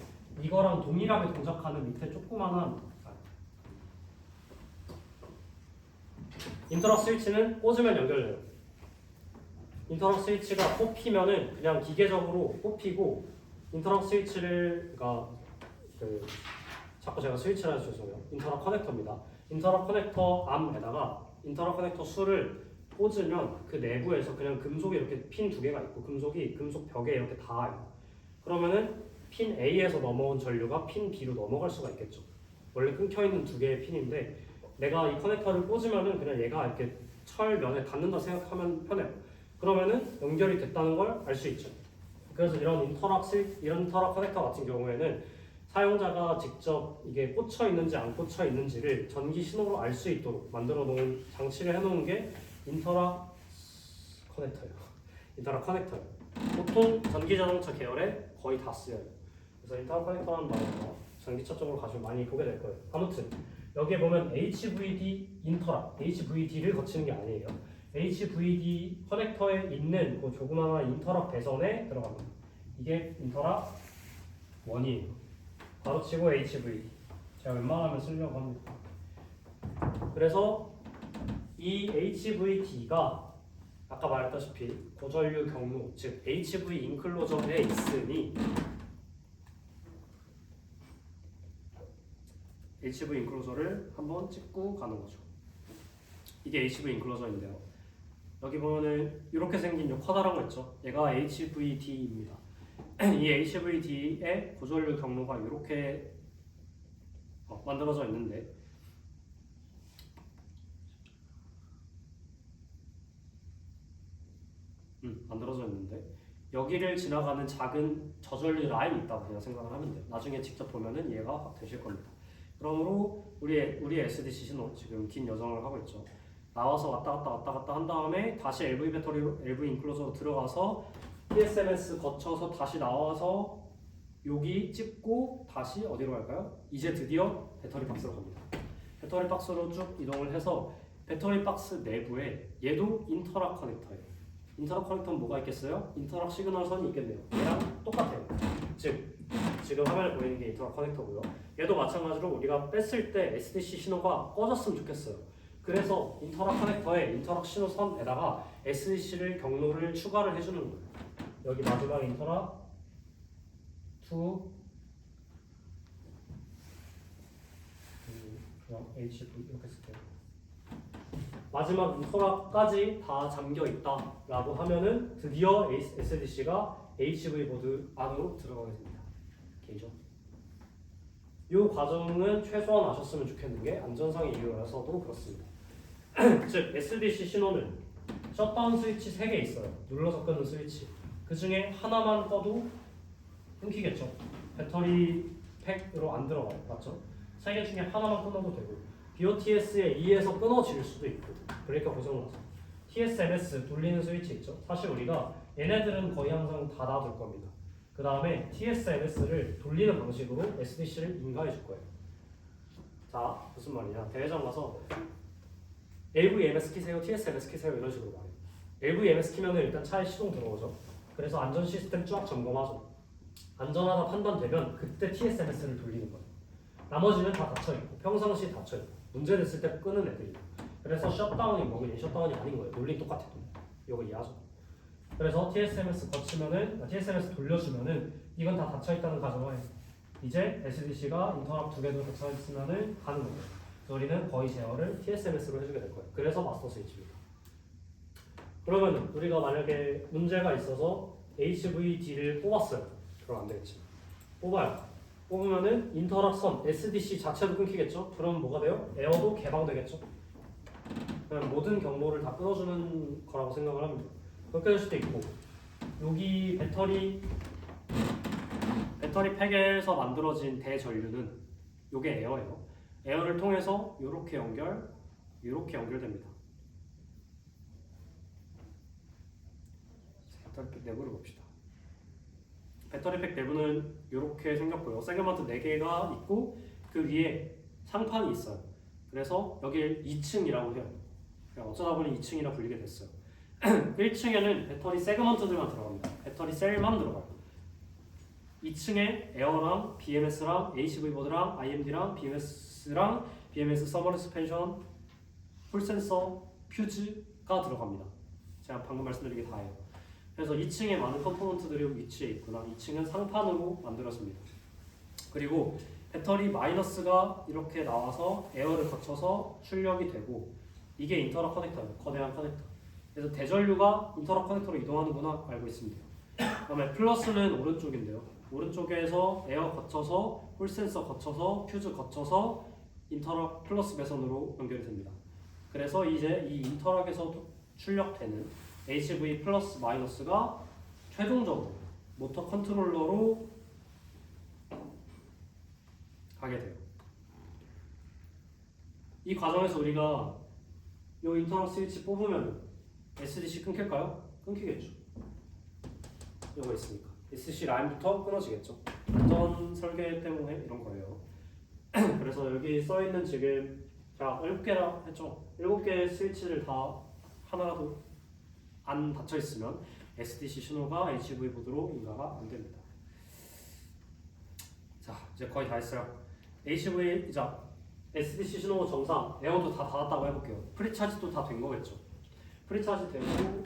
이거랑 동일하게 동작하는 밑에 조그만한 인터럭 스위치는 꽂으면 연결돼요. 인터럭 스위치가 꼽히면은 그냥 기계적으로 꼽히고 인터럭 스위치를 그러니까 자꾸 제가 스위치라 해서 죄송해요. 인터럭 커넥터입니다. 인터럭 커넥터 암에다가 인터럭 커넥터 수를 꽂으면 그 내부에서 그냥 금속이 이렇게 핀 두 개가 있고 금속이 금속 벽에 이렇게 닿아요. 그러면은 핀 A에서 넘어온 전류가 핀 B로 넘어갈 수가 있겠죠. 원래 끊겨 있는 두 개의 핀인데 내가 이 커넥터를 꽂으면은 그냥 얘가 이렇게 철면에 닿는다 생각하면 편해요. 그러면은 연결이 됐다는 걸 알 수 있죠. 그래서 이런 인터럭 커넥터 같은 경우에는 사용자가 직접 이게 꽂혀 있는지 안 꽂혀 있는지를 전기 신호로 알 수 있도록 만들어 놓은 장치를 해 놓은 게 인터럭 커넥터예요. 인터럭 커넥터예요. 보통 전기 자동차 계열에 거의 다 쓰여요. 그래서 인터럭 커넥터라는 말을 전기차 쪽으로 가시면 많이 보게 될 거예요. 아무튼 여기에 보면 HVD 인터럭, HVD를 거치는 게 아니에요. HVD 커넥터에 있는 그 조그마한 인터럭 배선에 들어갑니다. 이게 인터럭 1이에요. 바로 치고 HVD. 제가 웬만하면 쓰려고 합니다. 그래서 이 HVD가 아까 말했다시피 고전류 경로, 즉 HV 인클로저에 있으니 HV 인클로저를 한번 찍고 가는 거죠. 이게 HV 인클로저인데요. 여기 보면은 이렇게 생긴 요 커다란 거 있죠. 얘가 HVD입니다. 이 HVD의 고전류 경로가 이렇게 만들어져 있는데 여기를 지나가는 작은 저전류 라인이 있다고 그냥 생각을 하면 돼요. 나중에 직접 보면은 이해가 확 되실 겁니다. 그러므로 우리 SDC 신호 지금 긴 여정을 하고 있죠. 나와서 왔다 갔다 한 다음에 다시 LV 배터리로 LV 인클로저로 들어가서 TSMS 거쳐서 다시 나와서 여기 찍고 다시 어디로 갈까요? 이제 드디어 배터리 박스로 갑니다. 배터리 박스로 쭉 이동을 해서 배터리 박스 내부에 얘도 인터럭 커넥터예요. 인터럭 커넥터는 뭐가 있겠어요? 인터럭 시그널 선이 있겠네요. 얘랑 똑같아요. 즉 지금 화면에 보이는 게 인터럭 커넥터고요. 얘도 마찬가지로 우리가 뺐을 때 SDC 신호가 꺼졌으면 좋겠어요. 그래서 인터럭 커넥터에 인터럭 신호선에다가 SDC를 경로를 추가를 해주는 거예요. 여기 마지막 인터럭 HV 이렇게 쓸게요. 마지막 인터럭까지 다 잠겨 있다라고 하면은 드디어 SDC가 HV 보드 안으로 들어가게 됩니다. 오케이죠? 이 과정은 최소한 아셨으면 좋겠는 게 안전상의 이유여서도 그렇습니다. 즉 SDC 신호는 셧다운 스위치 3개 있어요. 눌러서 끄는 스위치. 그 중에 하나만 꺼도 끊기겠죠. 배터리 팩으로 안 들어가요. 맞죠? 3개 중에 하나만 끊어도 되고 BOTS에 의해서 끊어질 수도 있고 브레이커 고장을 나서 TSMS 돌리는 스위치 있죠. 사실 우리가 얘네들은 거의 항상 닫아둘 겁니다. 그 다음에 TSMS를 돌리는 방식으로 SDC를 인가해 줄 거예요. 자, 무슨 말이냐. 대회장 가서 LVMS 키세요, TSMS 키세요 이런 식으로 말해요. LVMS 키면 일단 차에 시동 들어오죠. 그래서 안전 시스템 쫙 점검하죠. 안전하다 판단되면 그때 TSMS를 돌리는 거예요. 나머지는 다 닫혀있고 평상시 닫혀있고 문제됐을 때 끄는 애들이에요. 그래서 셧다운이 뭐긴 셧다운이 아닌 거예요. 논리 똑같아요. 이거 이해하죠? 그래서 TSMS 거치면은 TSMS 돌려주면은 이건 다 닫혀있다는 가정하에 이제 SDC가 인터럽 2개도 닫혀있으면은 가는 거예요. 우리는 거의 제어를 TSMS로 해주게 될 거예요. 그래서 마스터 스위치입니다. 그러면 우리가 만약에 문제가 있어서 HVD를 뽑았어요. 그럼 안 되겠지. 뽑아요. 뽑으면은 인터럭 선 SDC 자체도 끊기겠죠. 그럼 뭐가 돼요? 에어도 개방되겠죠. 그냥 모든 경로를 다 끊어주는 거라고 생각을 합니다. 그렇게 될 수도 있고 여기 배터리 팩에서 만들어진 대전류는 이게 에어예요. 에어를 통해서 이렇게 연결됩니다. 배터리 팩 내부를 봅시다. 배터리 팩 내부는 이렇게 생겼고요. 세그먼트 4개가 있고 그 위에 상판이 있어요. 그래서 여기를 2층이라고 해요. 어쩌다 보니 2층이라 불리게 됐어요. 1층에는 배터리 세그먼트들만 들어갑니다. 배터리 셀만 들어가요. 2층에 에어랑 BMS랑 HV 보드랑 IMD랑 BMS랑 BMS 서머 스펜션, 풀 센서, 퓨즈가 들어갑니다. 제가 방금 말씀드린 게 다예요. 그래서 2층에 많은 컴포넌트들이 위치해 있구나. 2층은 상판으로 만들었습니다. 그리고 배터리 마이너스가 이렇게 나와서 에어를 거쳐서 출력이 되고 이게 인터럭 커넥터예요. 거대한 커넥터. 그래서 대전류가 인터럭 커넥터로 이동하는구나 알고 있습니다. 그다음에 플러스는 오른쪽인데요. 오른쪽에서 에어 거쳐서 홀센서 거쳐서 퓨즈 거쳐서 인터럭 플러스 배선으로 연결이 됩니다. 그래서 이제 이 인터럭에서 출력되는 HV 플러스 마이너스가 최종적으로 모터 컨트롤러로 가게 돼요. 이 과정에서 우리가 이 인터럭 스위치 뽑으면 SDC 끊길까요? 끊기겠죠. 이거 있으니까 SDC 라인부터 끊어지겠죠. 안전 설계 때문에 이런 거예요. 그래서 여기 써 있는 지금 제가 7개라 했죠. 7개의 스위치를 다 하나라도 안 닫혀 있으면 SDC 신호가 HV 보드로 인가가 안 됩니다. 자, 이제 거의 다 했어요. HV 자 SDC 신호 정상, 에어도 다 닫았다고 해볼게요. 프리차지도 다 된 거겠죠. 프리차지 되고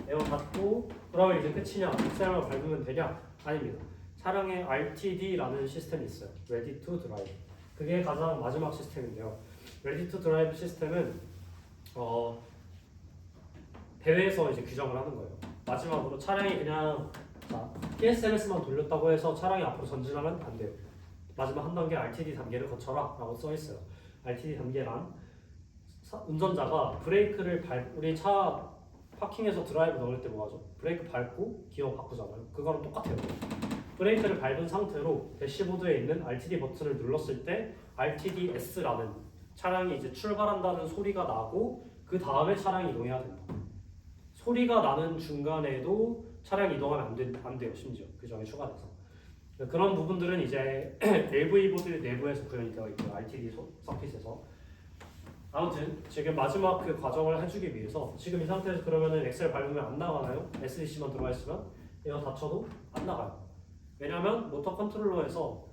에어 닫고 그러면 이제 끝이냐? 엑셀을 밟으면 되냐? 아닙니다. 차량에 RTD라는 시스템이 있어요. Ready to Drive. 그게 가장 마지막 시스템인데요. Ready to Drive 시스템은 대회에서 이제 규정을 하는 거예요. 마지막으로 차량이 그냥 PSMS만 돌렸다고 해서 차량이 앞으로 전진하면 안 돼요. 마지막 한 단계 RTD 단계를 거쳐라 라고 써 있어요. RTD 단계란 운전자가 브레이크를 우리 차 파킹에서 드라이브 넣을 때 뭐하죠? 브레이크 밟고 기어 바꾸잖아요. 그거랑 똑같아요. 브레이크를 밟은 상태로 대시보드에 있는 RTD 버튼을 눌렀을 때 RTDS라는 차량이 이제 출발한다는 소리가 나고 그 다음에 차량이 이동해야 된다. 소리가 나는 중간에도 차량이 이동하면 안 돼요. 심지어 규정이 추가돼서 그런 부분들은 이제 LV 보드 내부에서 구현이 되어 있고요. RTD 서킷에서 아무튼 지금 마지막 그 과정을 해주기 위해서 지금 이 상태에서 그러면은 엑셀 밟으면 안 나가나요? SDC만 들어가 있으면 이거 닫혀도 안 나가요. 왜냐하면 모터 컨트롤러도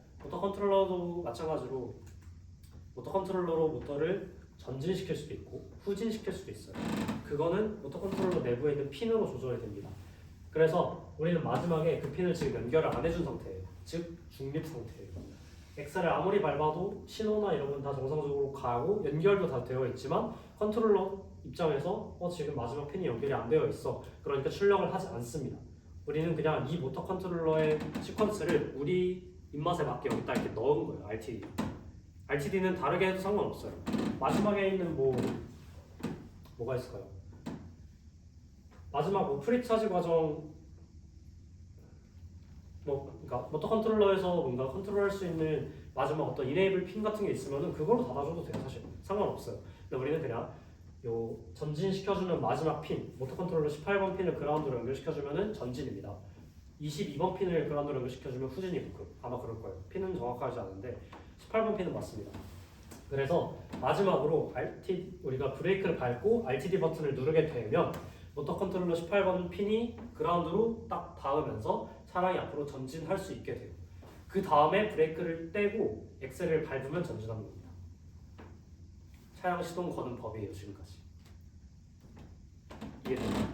마찬가지로 모터 컨트롤러로 모터를 전진시킬 수도 있고 후진시킬 수도 있어요. 그거는 모터 컨트롤러 내부에 있는 핀으로 조절이 됩니다. 그래서 우리는 마지막에 그 핀을 지금 연결을 안 해준 상태예요. 즉 중립 상태예요. 엑셀을 아무리 밟아도 신호나 이런 건 다 정상적으로 가고 연결도 다 되어 있지만 컨트롤러 입장에서 지금 마지막 핀이 연결이 안 되어 있어. 그러니까 출력을 하지 않습니다. 우리는 그냥 이 모터 컨트롤러의 시퀀스를 우리 입맛에 맞게 여기다 이렇게 넣은 거예요. RTD. RTD는 다르게 해도 상관없어요. 마지막에 있는 뭐가 있을까요? 마지막 프리차지 과정 그러니까 모터 컨트롤러에서 뭔가 컨트롤할 수 있는 마지막 어떤 이네이블 핀 같은 게 있으면은 그걸로 닫아줘도 돼요. 사실 상관없어요. 근데 우리는 그냥 요 전진시켜주는 마지막 핀 모터 컨트롤러 18번 핀을 그라운드로 연결시켜주면은 전진입니다. 22번 핀을 그라운드로 연결시켜주면 후진이 아마 그럴 거예요. 핀은 정확하지 않은데 18번 핀은 맞습니다. 그래서 마지막으로 우리가 브레이크를 밟고 RTD 버튼을 누르게 되면 모터 컨트롤러 18번 핀이 그라운드로 딱 닿으면서 차량이 앞으로 전진할 수 있게 돼요. 그 다음에 브레이크를 떼고 엑셀을 밟으면 전진하는 겁니다. 차량 시동 거는 법이에요. 지금까지 이해되나요?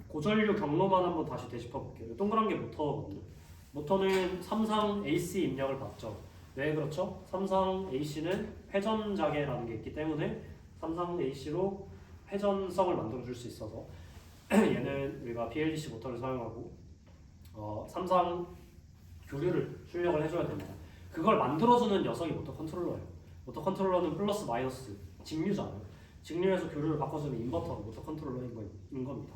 고전류 경로만 한번 다시 되짚어 볼게요. 동그란 게 모터거든요. 모터는 삼상 AC 입력을 받죠. 왜 그렇죠? 삼상 AC는 회전자계라는 게 있기 때문에 삼상 AC로 회전성을 만들어줄 수 있어서 얘는 우리가 BLDC 모터를 사용하고 삼상 교류를 출력을 해줘야 됩니다. 그걸 만들어주는 녀석이 모터 컨트롤러예요. 모터 컨트롤러는 플러스 마이너스 직류잖아요. 직류에서 교류를 바꿔주는 인버터가 모터 컨트롤러인 겁니다.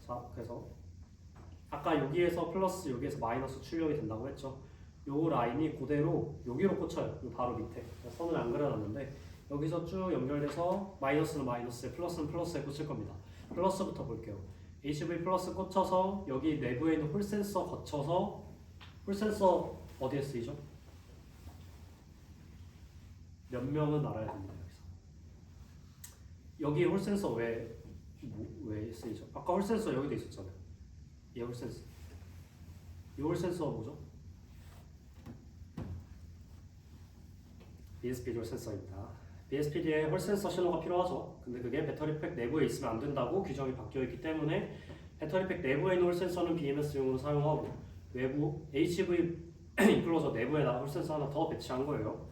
자, 그래서 아까 여기에서 플러스 여기에서 마이너스 출력이 된다고 했죠. 요 라인이 그대로 여기로 꽂혀요. 요 바로 밑에 선을 안 그려놨는데 여기서 쭉 연결돼서 마이너스는 마이너스에 플러스는 플러스에 꽂힐 겁니다. 플러스부터 볼게요. HV 플러스 꽂혀서 여기 내부에 있는 홀센서 거쳐서 홀센서 어디에 쓰이죠? 몇 명은 알아야 됩니다. 여기서 여기 홀 센서 왜 쓰이죠? 아까 홀 센서 여기도 있었잖아요. 이 홀 센서. 이 홀 센서가 뭐죠? BSPD 홀 센서입니다. BSPD에 홀 센서 신호가 필요하죠. 근데 그게 배터리팩 내부에 있으면 안 된다고 규정이 바뀌어 있기 때문에 배터리팩 내부에 있는 홀 센서는 BMS용으로 사용하고 외부 HV 인클로저 내부에 홀 센서 하나 더 배치한 거예요.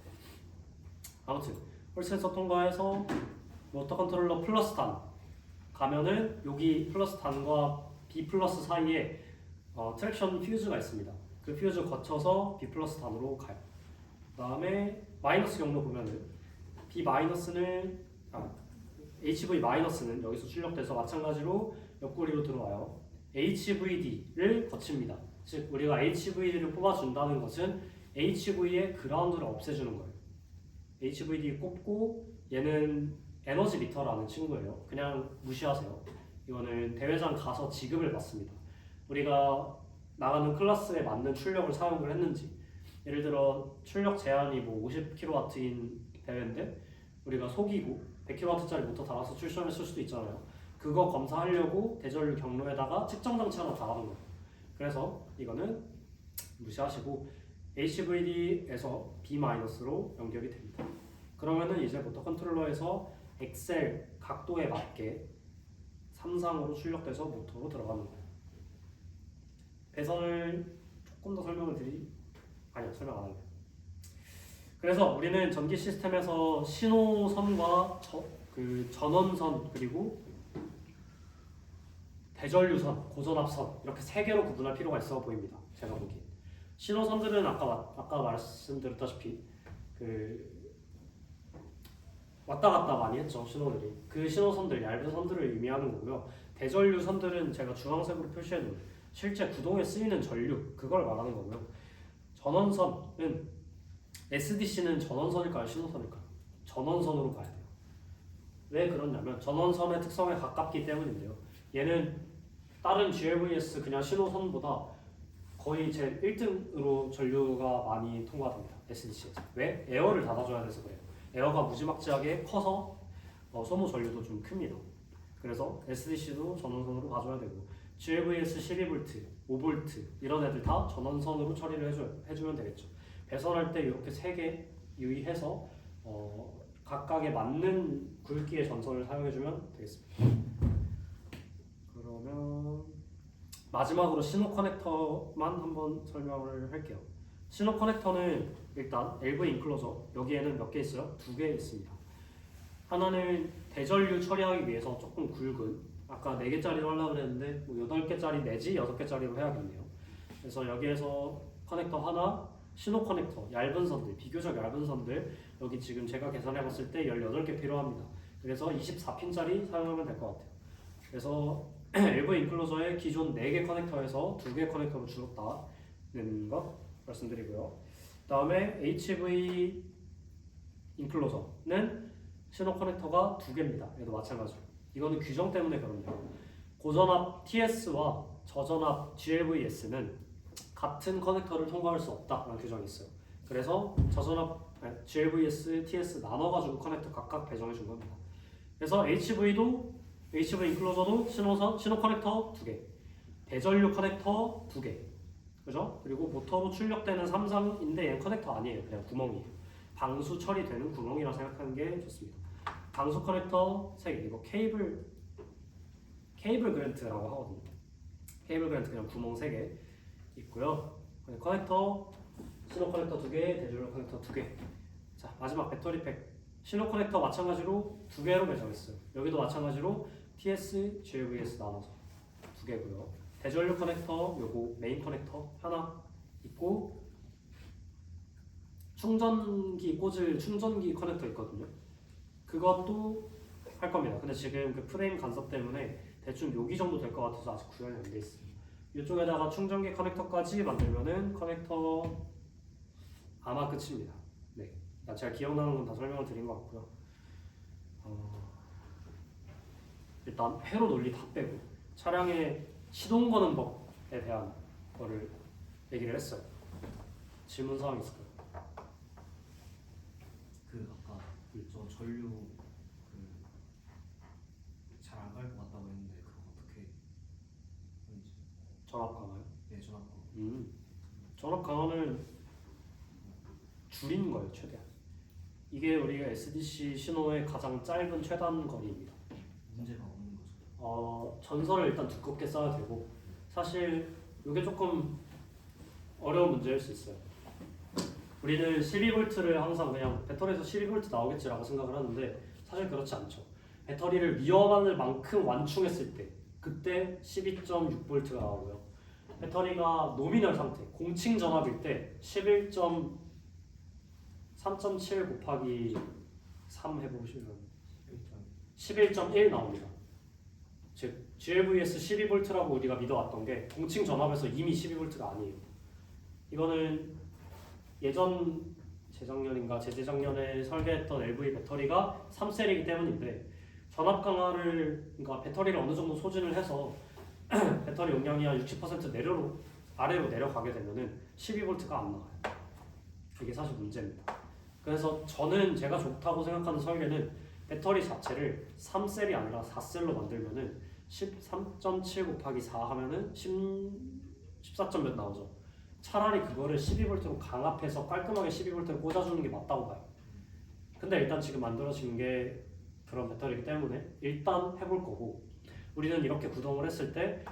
아무튼 홀 센서 통과해서 모터 컨트롤러 플러스 단 가면은 여기 플러스 단과 B 플러스 사이에 트랙션 퓨즈가 있습니다. 그 퓨즈 거쳐서 B 플러스 단으로 가요. 그 다음에 마이너스 경로 보면은 B 마이너스는 HV 마이너스는 여기서 출력돼서 마찬가지로 옆구리로 들어와요. HVD를 거칩니다. 즉 우리가 HVD를 뽑아준다는 것은 HV의 그라운드를 없애주는 거예요. HVD 꼽고 얘는 에너지 미터라는 친구예요. 그냥 무시하세요. 이거는 대회장 가서 지급을 받습니다. 우리가 나가는 클래스에 맞는 출력을 사용을 했는지, 예를 들어 출력 제한이 뭐 50kW인 대회인데 우리가 속이고 100kW짜리 모터 달아서 출시했을 수도 있잖아요. 그거 검사하려고 대전류 경로에다가 측정 장치 하나 달아놓은 거예요. 그래서 이거는 무시하시고 HVD에서 B-로 연결이 됩니다. 그러면은 이제 모터 컨트롤러에서 엑셀 각도에 맞게 3상으로 출력돼서 모터로 들어가는 거예요. 배선을 조금 더 설명 안 할게요. 그래서 우리는 전기 시스템에서 신호선과 전원선 그리고 대전류선, 고전압선 이렇게 세 개로 구분할 필요가 있어 보입니다. 제가 보기엔 신호선들은 아까 말씀드렸다시피 왔다 갔다 많이 했죠. 신호들이 그 신호선들 얇은 선들을 의미하는 거고요. 대전류선들은 제가 주황색으로 표시해놓은 실제 구동에 쓰이는 전류 그걸 말하는 거고요. 전원선은 SDC는 전원선일까요? 신호선일까요? 전원선으로 가야 돼요. 왜 그러냐면 전원선의 특성에 가깝기 때문인데요. 얘는 다른 GLVS 그냥 신호선보다 거의 제 1등으로 전류가 많이 통과됩니다. SDC에서. 왜? 에어를 닫아줘야 돼서 그래요. 에어가 무지막지하게 커서 소모 전류도 좀 큽니다. 그래서 SDC도 전원선으로 가줘야 되고 GLVS 12V, 5V 이런 애들 다 전원선으로 처리를 해주면 되겠죠. 배선할 때 이렇게 세 개 유의해서 각각에 맞는 굵기의 전선을 사용해주면 되겠습니다. 그러면 마지막으로 신호 커넥터만 한번 설명을 할게요. 신호 커넥터는 일단 LV 인클로저 여기에는 몇 개 있어요? 2개 있습니다. 하나는 대전류 처리하기 위해서 조금 굵은 아까 4개짜리로 하려고 했는데 뭐 8개짜리 내지 6개짜리로 해야겠네요. 그래서 여기에서 커넥터 하나, 신호 커넥터 얇은 선들, 비교적 얇은 선들 여기 지금 제가 계산해봤을 때 18개 필요합니다. 그래서 24핀짜리 사용하면 될 것 같아요. 그래서 LV 인클로저의 기존 4개 커넥터에서 2개 커넥터로 줄였다는 것 말씀드리고요. 그 다음에 HV 인클로저는 신호 커넥터가 2개입니다. 얘도 마찬가지로. 이거는 규정 때문에 그런데요. 고전압 TS와 저전압 GLVS는 같은 커넥터를 통과할 수 없다라는 규정이 있어요. 그래서 GLVS, TS 나눠가지고 커넥터 각각 배정해 준 겁니다. 그래서 HV 인클로저도 신호 커넥터 2개, 대전류 커넥터 2개, 그죠? 그리고 모터로 출력되는 3상인데 얘는 커넥터 아니에요. 그냥 구멍이에요. 방수 처리되는 구멍이라 생각하는 게 좋습니다. 방수 커넥터 3개, 이거 케이블 그랜트라고 하거든요. 케이블 그랜트 그냥 구멍 3개 있고요. 커넥터, 신호 커넥터 2개, 대전류 커넥터 2개. 자, 마지막 배터리팩. 신호 커넥터 마찬가지로 2개로 배정했어요. 여기도 마찬가지로 TS, GLVS 나눠서 2개고요. 대전류 커넥터 요거 메인 커넥터 하나 있고 충전기 꽂을 충전기 커넥터 있거든요. 그것도 할 겁니다. 근데 지금 그 프레임 간섭 때문에 대충 여기 정도 될 것 같아서 아직 구현이 안 돼 있어요. 이쪽에다가 충전기 커넥터까지 만들면은 커넥터 아마 끝입니다. 네, 제가 기억나는 건 다 설명을 드린 것 같고요. 일단 회로 논리 다 빼고 차량의 시동 거는 법에 대한 거를 얘기를 했어요. 질문 사항 있을까요? 아까 저 전류 전압 강화는 줄이는 거예요, 최대한. 이게 우리가 SDC 신호의 가장 짧은 최단 거리입니다. 문제가 없는 거죠. 전선을 일단 두껍게 쌓아야 되고, 사실 이게 조금 어려운 문제일 수 있어요. 우리는 12V를 항상 그냥 배터리에서 12V 나오겠지라고 생각을 하는데 사실 그렇지 않죠. 배터리를 위험할 만큼 완충했을 때 그때 12.6V가 나오고요. 배터리가 노미널 상태, 공칭 전압일 때 3.7 곱하기 3 해보시면 11.1 나옵니다. 즉 GLVS 12V라고 우리가 믿어왔던 게 공칭 전압에서 이미 12V가 아니에요. 이거는 예전 재작년인가 재재작년에 설계했던 LV 배터리가 3셀이기 때문인데 전압 강화를 그러니까 배터리를 어느 정도 소진을 해서 배터리 용량이 한 60% 아래로 내려가게 되면은 12V가 안 나와요. 이게 사실 문제입니다. 그래서 저는 제가 좋다고 생각하는 설계는 배터리 자체를 3셀이 아니라 4셀로 만들면은 13.7 곱하기 4 하면은 14점 몇 나오죠. 차라리 그거를 12V로 강압해서 깔끔하게 12V를 꽂아주는 게 맞다고 봐요. 근데 일단 지금 만들어진 게 그런 배터리이기 때문에 일단 해볼 거고, 우리는 이렇게 구동을 했을 때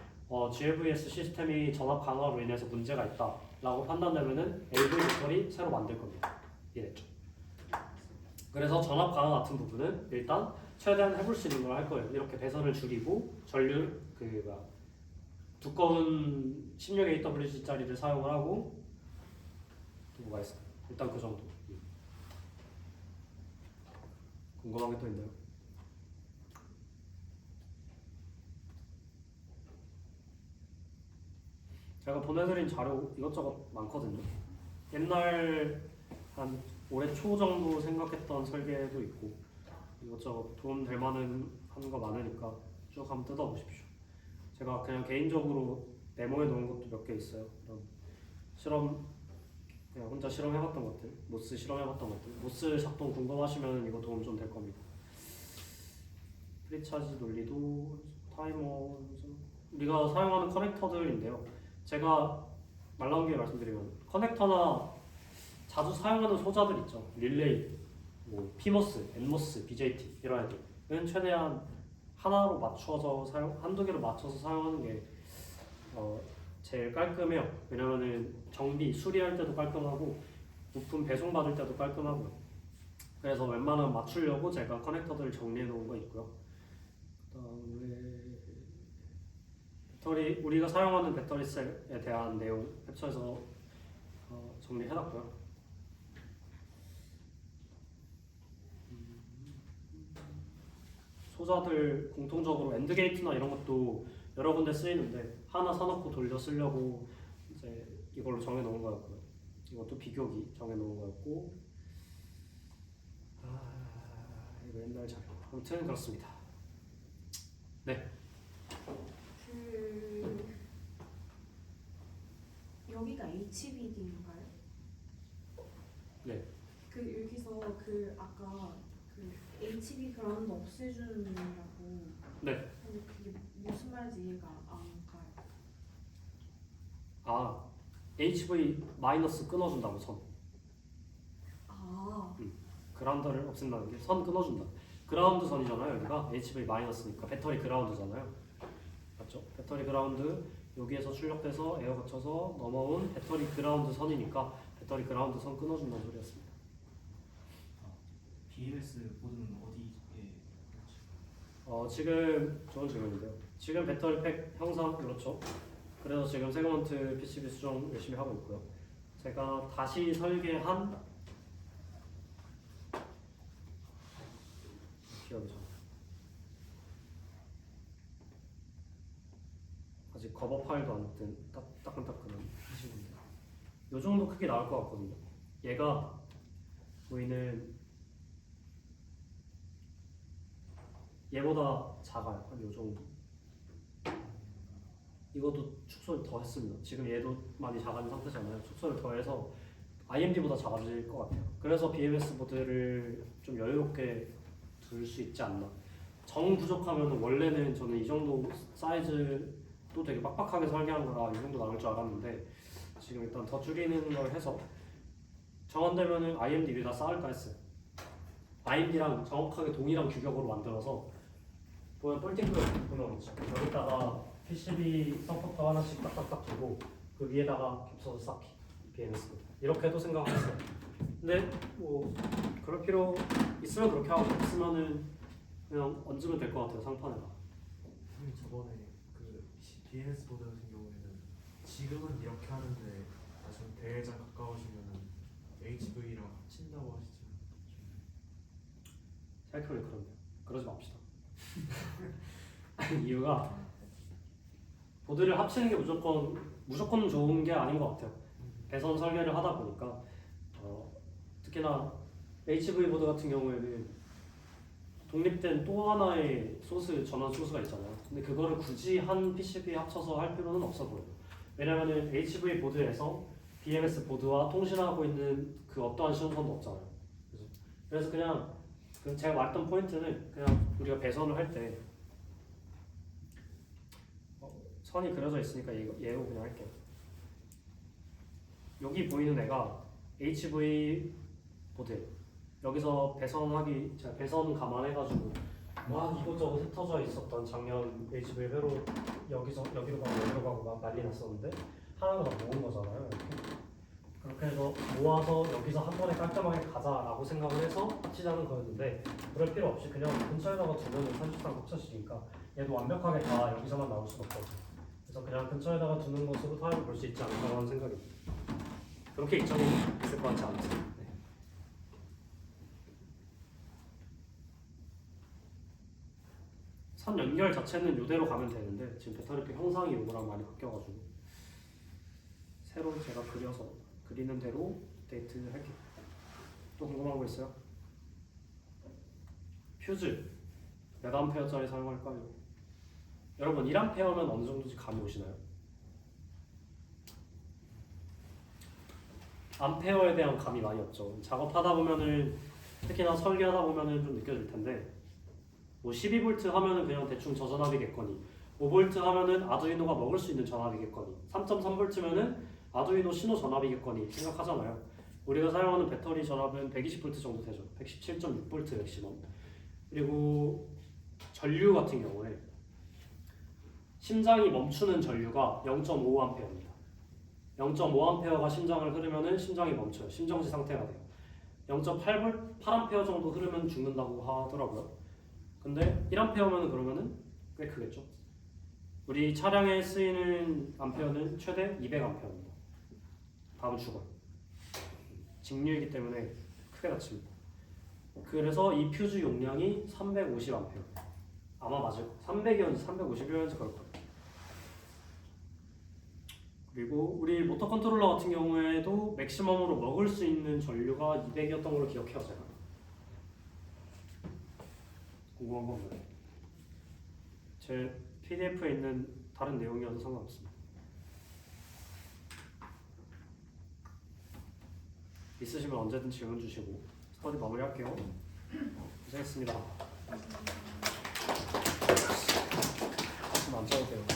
GLVS 시스템이 전압 강화로 인해서 문제가 있다라고 판단되면은 LV 배터리 새로 만들 겁니다. 이해됐죠? 그래서 전압 강화 같은 부분은 일단 최대한 해볼 수 있는 걸 할 거예요. 이렇게 배선을 줄이고 전류 두꺼운 16AWG짜리를 사용을 하고, 또 뭐가 있을까요? 일단 그 정도. 궁금한 게 또 있나요? 제가 보내드린 자료 이것저것 많거든요. 옛날 한 올해 초 정도 생각했던 설계도 있고 이것저것 도움 될 만한 거 많으니까 쭉 한번 뜯어보십시오. 제가 그냥 개인적으로 메모해 놓은 것도 몇 개 있어요. 그런 그냥 혼자 실험해봤던 것들, 모스 실험해봤던 것들, 모스 작동 궁금하시면 이거 도움 좀 될 겁니다. 프리차지 논리도 타이머, 우리가 사용하는 커넥터들인데요. 제가 말 나온 김에 말씀드리면 커넥터나 자주 사용하는 소자들 있죠. 릴레이, 피모스, 엔모스, BJT 이런 애들은 최대한 하나로 맞춰서 한두 개로 맞춰서 사용하는 게 제일 깔끔해요. 왜냐면은 정비, 수리할 때도 깔끔하고 부품 배송받을 때도 깔끔하고요. 그래서 웬만하면 맞추려고 제가 커넥터들을 정리해 놓은 거 있고요. 그다음에 우리가 사용하는 배터리셀에 대한 내용 캡처해서 정리해놨고요. 소자들 공통적으로 엔드게이트나 이런 것도 여러 군데 쓰이는데 하나 사놓고 돌려 쓰려고 이제 이걸로 정해놓은 거였고요. 이것도 비교기 정해놓은 거였고, 이거 옛날 자료. 아무튼 그렇습니다. 네. 여기가 HBD인가요? 네. 여기서 아까 HB 그라운드 없애주느라고. 네. 근데 그게 무슨 말인지 이해가 안 가요. HV 마이너스 끊어준다고 선. 그라운드를 없앤다는 게 선 끊어준다. 그라운드 선이잖아요. 여기가 HV 마이너스니까 배터리 그라운드잖아요. 맞죠? 배터리 그라운드 여기에서 출력돼서 에어 거쳐서 넘어온 배터리 그라운드 선이니까 배터리 그라운드 선 끊어준다는 소리였습니다. BMS 보드는 어디에? 지금 좋은 질문인데요. 지금 배터리 팩 형상 그렇죠. 그래서 지금 세그먼트 PCB 수정 열심히 하고 있고요. 제가 다시 설계한 기억이 잘 아직 커버 파일도 안 뜬 따끈따끈한 PCB인데 이 정도 크기 나올 것 같거든요. 얘가 보이는 얘보다 작아요. 한 이 정도. 이것도 축소를 더 했습니다. 지금 얘도 많이 작은 상태잖아요. 축소를 더 해서 IMD보다 작아질 것 같아요. 그래서 BMS 보드를 좀 여유롭게 둘 수 있지 않나. 정 부족하면 원래는 저는 이 정도 사이즈도 되게 빡빡하게 설계한 거라 이 정도 나올 줄 알았는데 지금 일단 더 줄이는 걸 해서 정원되면은 IMD 위에다 쌓을까 했어요. IMD랑 정확하게 동일한 규격으로 만들어서 보면 폴딩크 보면 있죠. 여기다가 PCB 서포터 하나씩 딱딱딱 두고 그 위에다가 겹쳐서 쌓기 BMS 이렇게 해도 생각했어요. 근데 뭐 그럴 필요 있으면 그렇게 하고 없으면은 그냥 얹으면 될 것 같아요 상판에다. 선생님 저번에 그 BNS 보드 같은 경우에는 지금은 이렇게 하는데 나중에 대회장 가까워지면은 HV랑 합친다고 하시죠. 생각해보니 그런데요. 그러지 맙시다. 이유가 보드를 합치는 게 무조건 좋은 게 아닌 것 같아요. 배선 설계를 하다 보니까 특히나 HV 보드 같은 경우에는 독립된 또 하나의 소스 전원 소스가 있잖아요. 근데 그거를 굳이 한 PCB에 합쳐서 할 필요는 없어 보여요. 왜냐면은 HV 보드에서 BMS 보드와 통신하고 있는 그 어떠한 신호선도 없잖아요. 그래서 그냥 제가 말했던 포인트는 그냥 우리가 배선을 할 때 선이 그려져 있으니까 얘로 그냥 할게요. 여기 보이는 애가 HV 보드. 여기서 제가 배선 감안해가지고 막 이것저것 흩어져 있었던 작년 HV 회로 여기로 가고 막 난리 났었는데 하나가 다 모은 거잖아요. 그렇게 해서 모아서 여기서 한 번에 깔끔하게 가자라고 생각을 해서 합치자는 거였는데 그럴 필요 없이 그냥 근처에다가 두면 사실상 겹쳐지니까 얘도 완벽하게 다 여기서만 나올 수가 없거든요. 그래서 그냥 근처에다가 두는 것으로 타협을 볼 수 있지 않을까 하는 생각입니다. 그렇게 이점이 있을 것 같지 않으세요? 네. 선 연결 자체는 이대로 가면 되는데 지금 배터리표 형상이 요거랑 많이 바뀌어가지고 새로 제가 그리는 대로 데이트 할게요. 또 궁금한 거 있어요? 퓨즈 몇 암페어짜리 사용할까요? 여러분 1암페어면 어느 정도인지 감이 오시나요? 암페어에 대한 감이 많이 없죠. 작업하다 보면은 특히나 설계하다 보면은 좀 느껴질 텐데 뭐 12V 하면은 그냥 대충 저전압이겠거니 5V 하면은 아두이노가 먹을 수 있는 전압이겠거니 3.3V면은 아두이노 신호 전압이겠거니 생각하잖아요. 우리가 사용하는 배터리 전압은 120V 정도 되죠. 117.6V 맥시멈. 그리고 전류 같은 경우에 심장이 멈추는 전류가 0.5A입니다. 0.5A가 심장을 흐르면은 심장이 멈춰요. 심정지 상태가 돼요. 0.8A 정도 흐르면 죽는다고 하더라고요. 근데 1A면 그러면은 꽤 크겠죠. 우리 차량에 쓰이는 암페어는 최대 200A입니다. 다음 죽어요. 직류이기 때문에 크게 다칩니다. 그래서 이 퓨즈 용량이 350A. 아마 맞을 300이었는지 350이었는지 그럴 거예요. 그리고 우리 모터 컨트롤러 같은 경우에도 맥시멈으로 먹을 수 있는 전류가 200이었던 걸로 기억해요 제가. 궁금한 건 뭐예요? 제 PDF에 있는 다른 내용이어도 상관없습니다. 있으시면 언제든 질문 주시고 스터디 마무리할게요. 고생했습니다. 안 짜도 돼요.